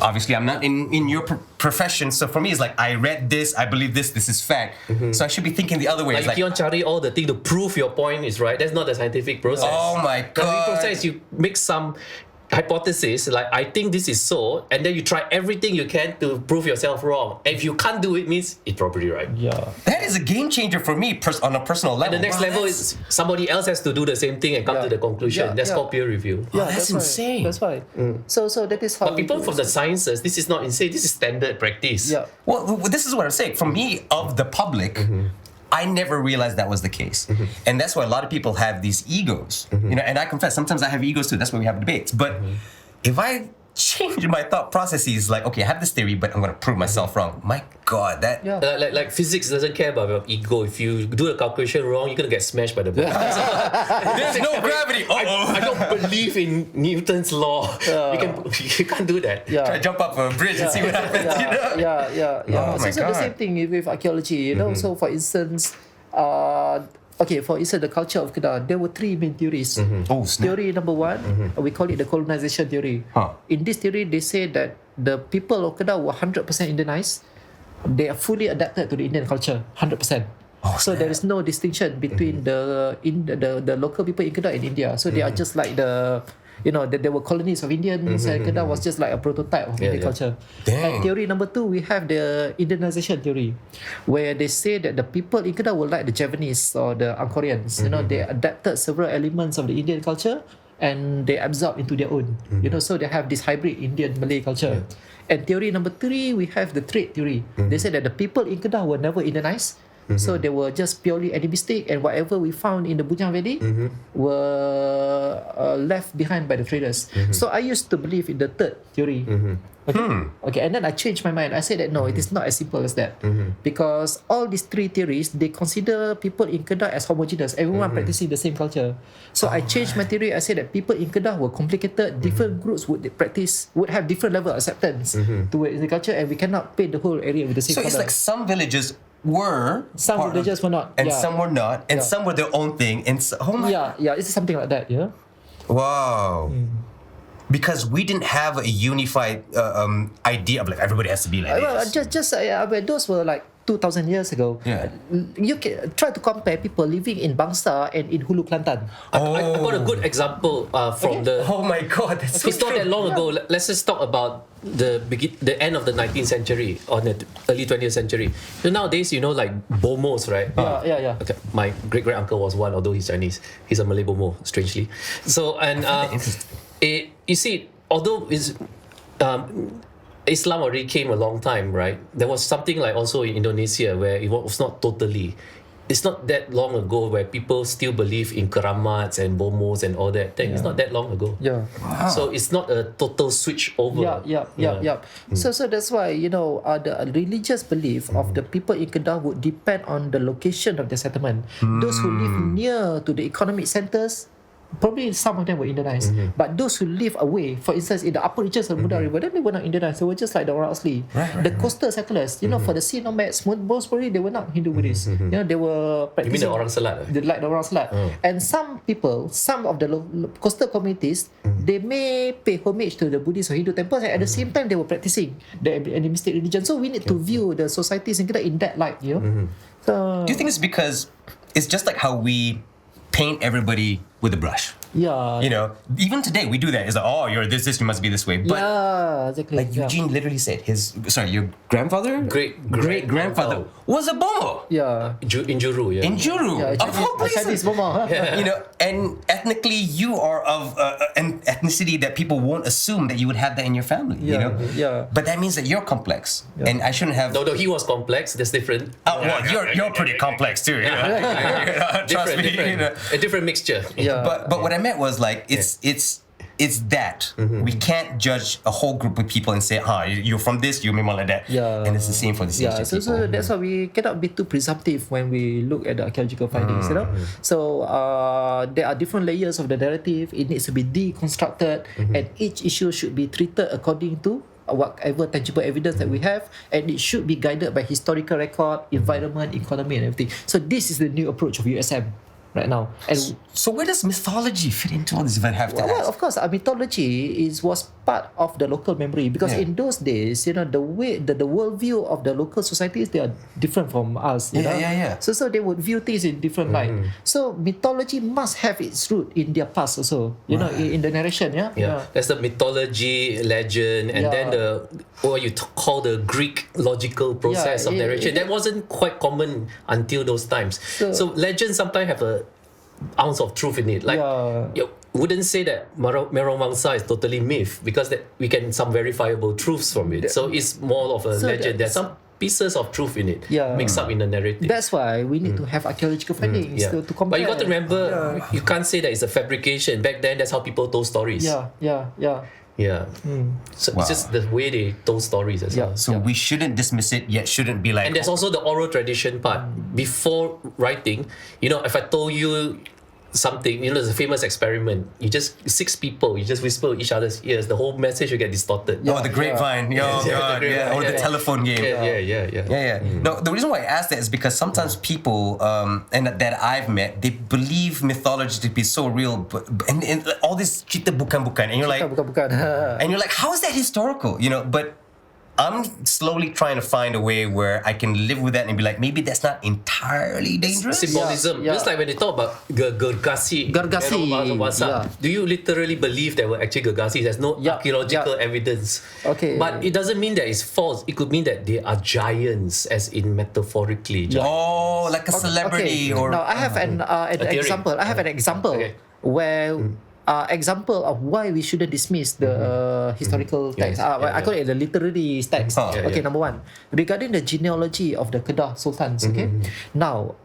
obviously I'm not in your profession, so for me it's like I read this, I believe this is fact. So I should be thinking the other way. Like you keep on cari all the thing to prove your point is right. That's not the scientific process. Oh my god. The scientific process is you make some hypothesis, like I think this is so, and then you try everything you can to prove yourself wrong. And if you can't do it, means it's probably right. That is a game changer for me on a personal level. And the next level is somebody else has to do the same thing and come to the conclusion. That's called peer review. That's insane. That's right. So that is how. But people from the sciences, this is not insane. This is standard practice. Well, this is what I'm saying. For me, of the public, I never realized that was the case. And that's why a lot of people have these egos. And I confess, sometimes I have egos too. That's why we have debates. But if I change my thought processes, like, okay, I have this theory, but I'm going to prove myself wrong. My God, that... Like physics doesn't care about your ego. If you do the calculation wrong, you're going to get smashed by the ball. There's no gravity. I don't believe in Newton's law. You can't do that. Try to jump up a bridge and see what happens. Oh my God. The same thing with archaeology, So for instance, the culture of Kedah, there were 3 main theories. Theory number 1, we call it the colonization theory. In this theory, they say that the people of Kedah were 100% Indianized. They are fully adapted to the Indian culture, 100%. So there is no distinction between the local people in Kedah and India. So they are just like there were colonies of Indians, and Kedah was just like a prototype of Indian culture. And theory number 2, we have the Indianization theory, where they say that the people in Kedah were like the Javanese or the Angkorians. They adapted several elements of the Indian culture and they absorbed into their own. So they have this hybrid Indian-Malay culture. And theory number 3, we have the trade theory. They say that the people in Kedah were never Indianized. So they were just purely animistic, and whatever we found in the Bujang Valley were left behind by the traders. So I used to believe in the third theory. Okay, and then I changed my mind. I said that no, it is not as simple as that. Because all these 3 theories, they consider people in Kedah as homogeneous, everyone practicing the same culture. So I changed my theory. I said that people in Kedah were complicated. Different groups would have different level of acceptance towards the culture, and we cannot paint the whole area with the same color. So it's like some villages were, some villages were not, and some were not, and some were their own thing, and it's something like that. Wow. Because we didn't have a unified idea of like everybody has to be like this. Those were like 2,000 years ago. You can try to compare people living in Bangsa and in Hulu Kelantan. I got a good example from the... Oh my God, that's so It's not that long ago. Let's just talk about the end of the 19th century or the early 20th century. So nowadays, like bomos, right? Yeah. Okay, my great uncle was one, although he's Chinese. He's a Malay bomo, strangely. So you see, although Islam already came a long time, right? There was something like also in Indonesia where it was not totally. It's not that long ago where people still believe in keramats and bomos and all that thing. It's not that long ago. Yeah. Wow. So it's not a total switch over. Yeah. So that's why the religious belief of the people in Kedah would depend on the location of the settlement. Those who live near to the economic centres, probably some of them were Indonesian, but those who live away, for instance, in the upper reaches of the Buddha River, then they were not Indonesian. They were just like the orang asli. The coastal settlers, for the sea nomads, most probably they were not Hindu Buddhists. They were You mean practicing. the orang selat? Like the orang selat. And some people, some of the coastal communities, they may pay homage to the Buddhist or Hindu temples, and at the same time they were practicing the animistic religion. So we need to view the societies in Kedah in that light. So Do you think it's because it's just like how we paint everybody with a brush? yeah, Even today we do that. It's like, oh, you're this, you must be this way. But yeah, exactly. like Eugene literally said, your grandfather, Great grandfather was a bomo Yeah. In Juru, yeah. in Juru, Yeah, of all Chinese places. mama. And ethnically, you are of an ethnicity that people won't assume that you would have that in your family. Yeah. But that means that you're complex, and I shouldn't have. No, he was complex. That's different. Oh, well, you're pretty complex too. Trust me. A different mixture. Yeah. But what I meant was like it's that we can't judge a whole group of people and say, you're from this, you're memang like that. Yeah. And it's the same for the Yeah, CHT so people. that's why we cannot be too presumptive when we look at the archaeological findings, So there are different layers of the narrative. It needs to be deconstructed, and each issue should be treated according to whatever tangible evidence that we have, and it should be guided by historical record, environment, economy, and everything. So this is the new approach of USM right now. And So where does mythology fit into all this? If I have to well, ask. of course, mythology was part of the local memory, because in those days, the way the worldview of the local societies, they are different from us. Yeah. So they would view things in different light. So mythology must have its root in their past also. In the narration. Yeah, that's the mythology, legend, and then what you call the Greek logical process of narration. That wasn't quite common until those times. So legends sometimes have a ounce of truth in it. Like you wouldn't say that Merong Mangsa is totally myth, because that we can some verifiable truths from it. So it's more of a legend. There's some pieces of truth in it mixed up in the narrative. That's why we need to have archaeological findings to compare. But you got to remember, you can't say that it's a fabrication. Back then, that's how people told stories. Yeah. So it's just the way they told stories as well. So we shouldn't dismiss it, yet shouldn't be like. And there's also the oral tradition part. Before writing, if I told you something, there's a famous experiment. You just 6 people, you just whisper each other's ears. The whole message will get distorted. the grapevine. Oh Yeah, God, the grapevine. or the telephone game. Yeah. No, the reason why I asked that is because sometimes people, and that I've met, they believe mythology to be so real, and all this cerita bukan, and you're like, Bukan. and you're like, how is that historical? But I'm slowly trying to find a way where I can live with that and be like, maybe that's not entirely dangerous. Symbolism. Yeah. Just like when they talk about Gergasi. Gergasi, Do you literally believe there were actually Gergasis? There's no archaeological evidence. Okay. But it doesn't mean that it's false. It could mean that they are giants, as in metaphorically. Oh, like a celebrity or. Now I have an theory. example. I have an example where. Example of why we shouldn't dismiss the historical text. I call it the literary text. Number one, regarding the genealogy of the Kedah Sultans. Now,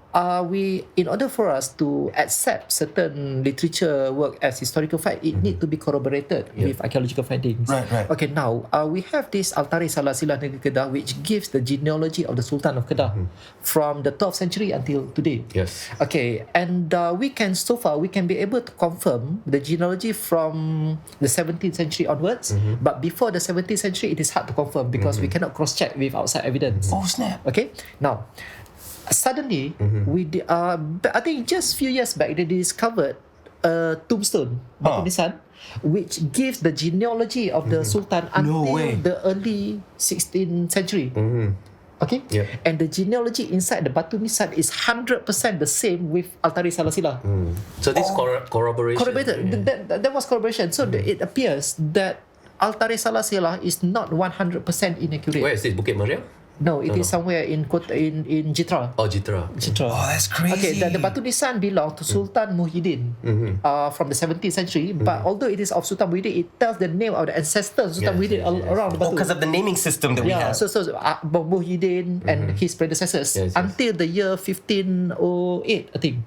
in order for us to accept certain literature work as historical fact, it need to be corroborated with archaeological findings. Right. Okay, now we have this Altari Salasilah Negeri Kedah, which gives the genealogy of the Sultan of Kedah from the 12th century until today. Yes. Okay, and we can be able to confirm the genealogy from the 17th century onwards, but before the 17th century, it is hard to confirm because we cannot cross-check with outside evidence. Oh snap! Okay, now suddenly I think just few years back they discovered a tombstone, batu nisan, which gives the genealogy of the Sultan until the early 16th century. Okay? And the genealogy inside the batu nisan is 100% the same with Altari Salasilah. So this corroboration. Corroborated. That was corroboration. So it appears that Altare Salasila is not 100% inaccurate. Where is this? Bukit Meriam? No, it is somewhere in Jitra. Oh, Jitra. Jitra. Oh, that's crazy. Okay, the batu nisan belong to Sultan Muhyiddin from the 17th century. But although it is of Sultan Muhyiddin, it tells the name of the ancestors Sultan Muhyiddin around the batu. because of the naming system that we have. So Muhyiddin and his predecessors until the year 1508, I think.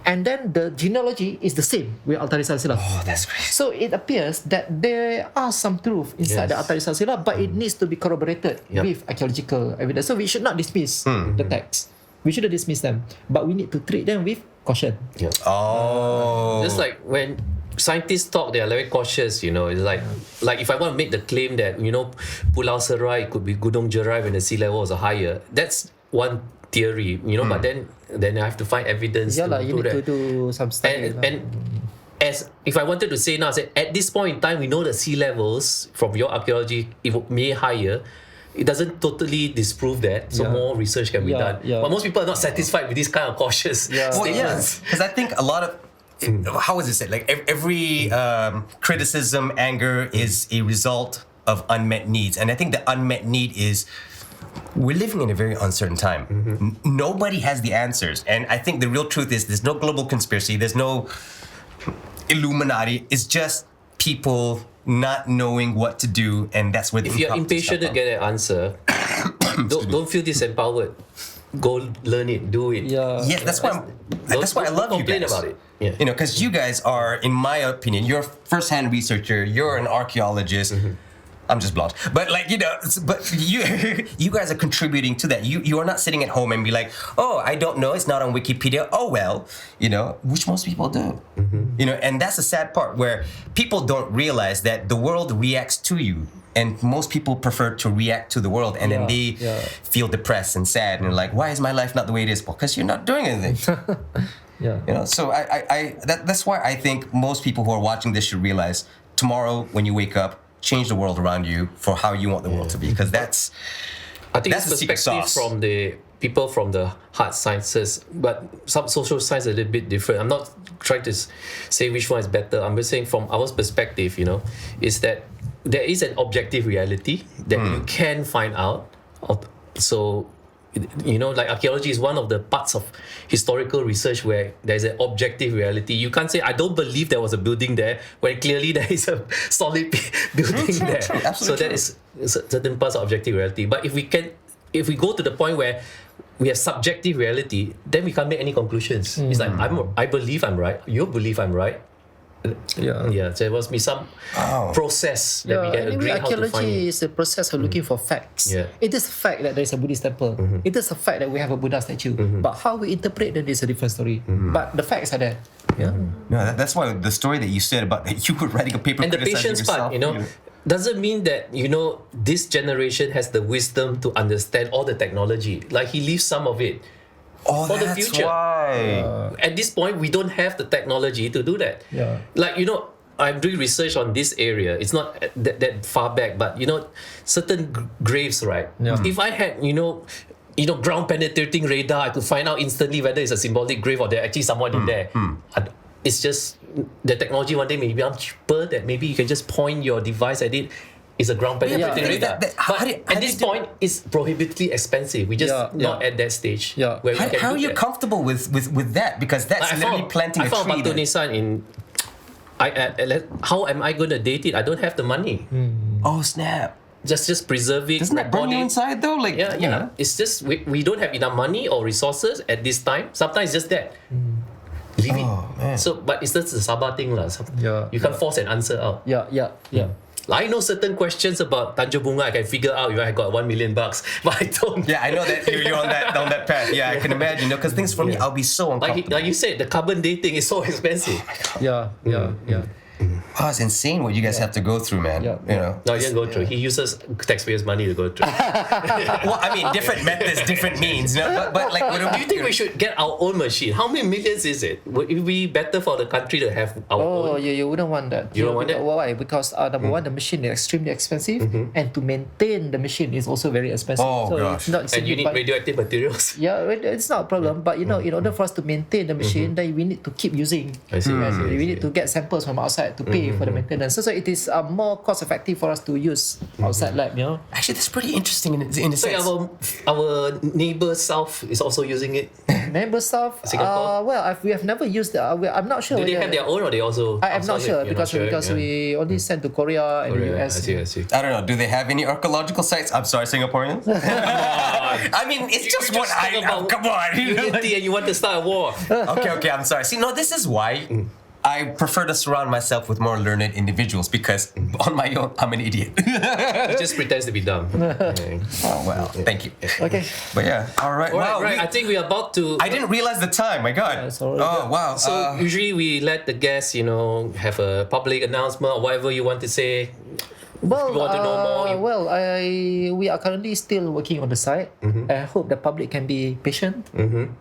And then the genealogy is the same with Altare Salasila. Oh, that's crazy. So it appears that there are some truth inside the Altare Salasila, but it needs to be corroborated with archaeological evidence. So we should not dismiss the text. We shouldn't dismiss them, but we need to treat them with caution. Oh. Just like when scientists talk, they are very cautious, you know. It's like if I want to make the claim that, you know, Pulau Serai could be Gunung Jerai when the sea levels are higher, that's one theory, you know, but then I have to find evidence Yeah, to you do need that. to do some studies. And as if I wanted to say now, say at this point in time, we know the sea levels from your archaeology may higher. It doesn't totally disprove that, so more research can be done. But most people are not satisfied with this kind of cautious statements. Because I think a lot of how is it said? Like every criticism, anger is a result of unmet needs, and I think the unmet need is we're living in a very uncertain time. Nobody has the answers, and I think the real truth is there's no global conspiracy, there's no Illuminati. It's just people not knowing what to do, and that's where If you're impatient to get an answer, don't feel disempowered. Go learn it, do it. Yeah, that's why I love you complain guys. about it. Yeah. You know, because you guys are, in my opinion, you're a first-hand researcher. You're an archaeologist. I'm just blonde, but like, you know, but you guys are contributing to that. You are not sitting at home and be like, oh, I don't know, it's not on Wikipedia. Oh well, you know, which most people do. You know, and that's the sad part where people don't realize that the world reacts to you. And most people prefer to react to the world, and then they feel depressed and sad, and like, why is my life not the way it is? Because you're not doing anything. You know, so that's why I think most people who are watching this should realize tomorrow when you wake up, change the world around you for how you want the world to be, because I think that's it's the secret perspective sauce. from the people from the hard sciences, but some social science are a little bit different. I'm not trying to say which one is better. I'm just saying from our perspective, you know, is that there is an objective reality that you can find out. So, you know, like archaeology is one of the parts of historical research where there's an objective reality. You can't say, I don't believe there was a building there, when clearly there is a solid building there. So that is certain parts of objective reality. But if we go to the point where we have subjective reality, then we can't make any conclusions. It's like, I believe I'm right, you believe I'm right. There must be some process that we can agree how to find. Archaeology is a process of looking for facts. It is a fact that there is a Buddhist temple. It is a fact that we have a Buddha statue. But how we interpret that is a different story. But the facts are there. No, that's why the story that you said about that you were writing a paper And the patience part, you know, doesn't mean that, you know, this generation has the wisdom to understand all the technology. Like, he leaves some of it for the future. Why. At this point, we don't have the technology to do that. Like, you know, I'm doing research on this area. It's not that far back, but, you know, certain graves, right? If I had, you know, ground penetrating radar, I could find out instantly whether it's a symbolic grave or there's actually someone in there. It's just the technology one day may be cheaper, that maybe you can just point your device at it. It's a ground penetrating radar. But at this point, it's prohibitively expensive. We just not at that stage. Where we can how are do you that. comfortable with that? Because that's literally planting a tree. I found Batu Nisan in. How am I going to date it? I don't have the money. Oh snap! Just preserve it. Doesn't that burn record you it. inside though? Like, you know? It's just we don't have enough money or resources at this time. Sometimes it's just that. Leave it. Man. So, but it's just the Sabah thing lah. You can't force an answer out. I know certain questions about Tanjung Bunga I can figure out if I got $1 million, but I don't. Yeah, I know that you're on that path. Yeah, I can imagine. Because things for me, I'll be so uncomfortable. Like you said, the carbon dating is so expensive. Oh, it's insane what you guys have to go through, man. You know. No, he didn't go through. He uses taxpayers' money to go through. Well, I mean, different methods, different means. You know? But like, do you think we should get our own machine? How many millions is it? Would it be better for the country to have our own? You wouldn't want that. You don't want that? Why? Because number one, the machine is extremely expensive, and to maintain the machine is also very expensive. Oh, gosh. And you need radioactive materials. Yeah, it's not a problem. But you know, in order for us to maintain the machine, then we need to keep using. I see. We need to get samples from outside to pay pay for the maintenance. So it is more cost effective for us to use outside lab, you know. Actually, that's pretty interesting in a So sense. our neighbor south is also using it. Neighbor stuff. Singapore? We have never used. I'm not sure. Do they whether- have their own, or they also? I'm not outsource it? sure You're not because yeah. we only send to Korea and the Korea, US. I see. I don't know. Do they have any archaeological sites? I'm sorry, Singaporeans. I mean, it's just what talk about come on. unity, and you want to start a war. Okay, I'm sorry. See, no, this is why I prefer to surround myself with more learned individuals because on my own, I'm an idiot. He just pretends to be dumb. Oh, well, thank you. Okay. But yeah, all right. Wow, Right. I think we are about to. I didn't realize the time. My God. Yeah, sorry. Oh, wow. So usually we let the guests, have a public announcement or whatever you want to say. Well, you want to know more, we are currently still working on the site. I hope the public can be patient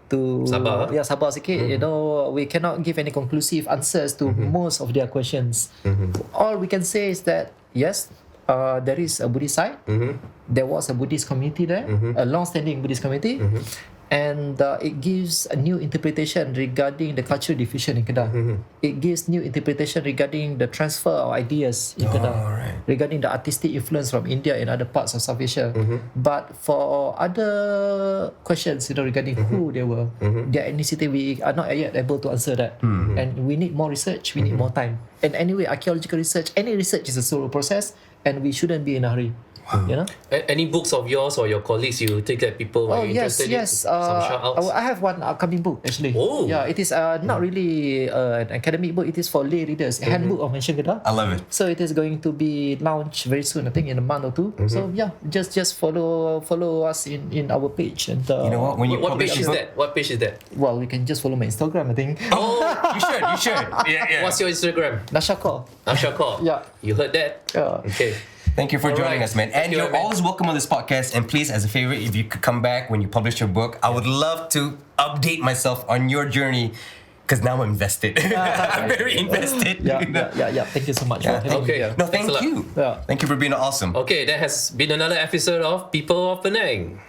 to Sabar. sabar sikit. You know, we cannot give any conclusive answers to most of their questions. All we can say is that yes, there is a Buddhist site. There was a Buddhist community there, a long-standing Buddhist community. And it gives a new interpretation regarding the cultural diffusion in Kedah. It gives new interpretation regarding the transfer of ideas in Kedah, regarding the artistic influence from India and other parts of South Asia. But for other questions, regarding who they were, their ethnicity, we are not yet able to answer that. And we need more research, we need more time. And anyway, archaeological research, any research is a slow process, and we shouldn't be in a hurry. You know? Any books of yours or your colleagues you think that people might be interested in? Some shout-outs? I have one upcoming book actually. Oh. Yeah, it is not really an academic book. It is for lay readers. A handbook of Ancient Kedah. I love it. So it is going to be launched very soon. I think in a month or two. So yeah, just follow us in our page and. You know what? When you What publish page a is book- that? What page is that? Well, you can just follow my Instagram. I think. Oh, You should. Yeah. what's your Instagram? Nasha Rodziadi Khaw. Nasha Rodziadi Khaw. Yeah. You heard that? Yeah. Okay. Thank you for joining Alright. us, man. Thank And you, you're man. always welcome on this podcast. And please, as a favor, if you could come back when you publish your book, I would love to update myself on your journey because now I'm invested. I'm very invested. Yeah. Thank you so much for having me Okay. here. No, Thanks thank a lot. you. Yeah. Thank you for being awesome. Okay, that has been another episode of People of Penang.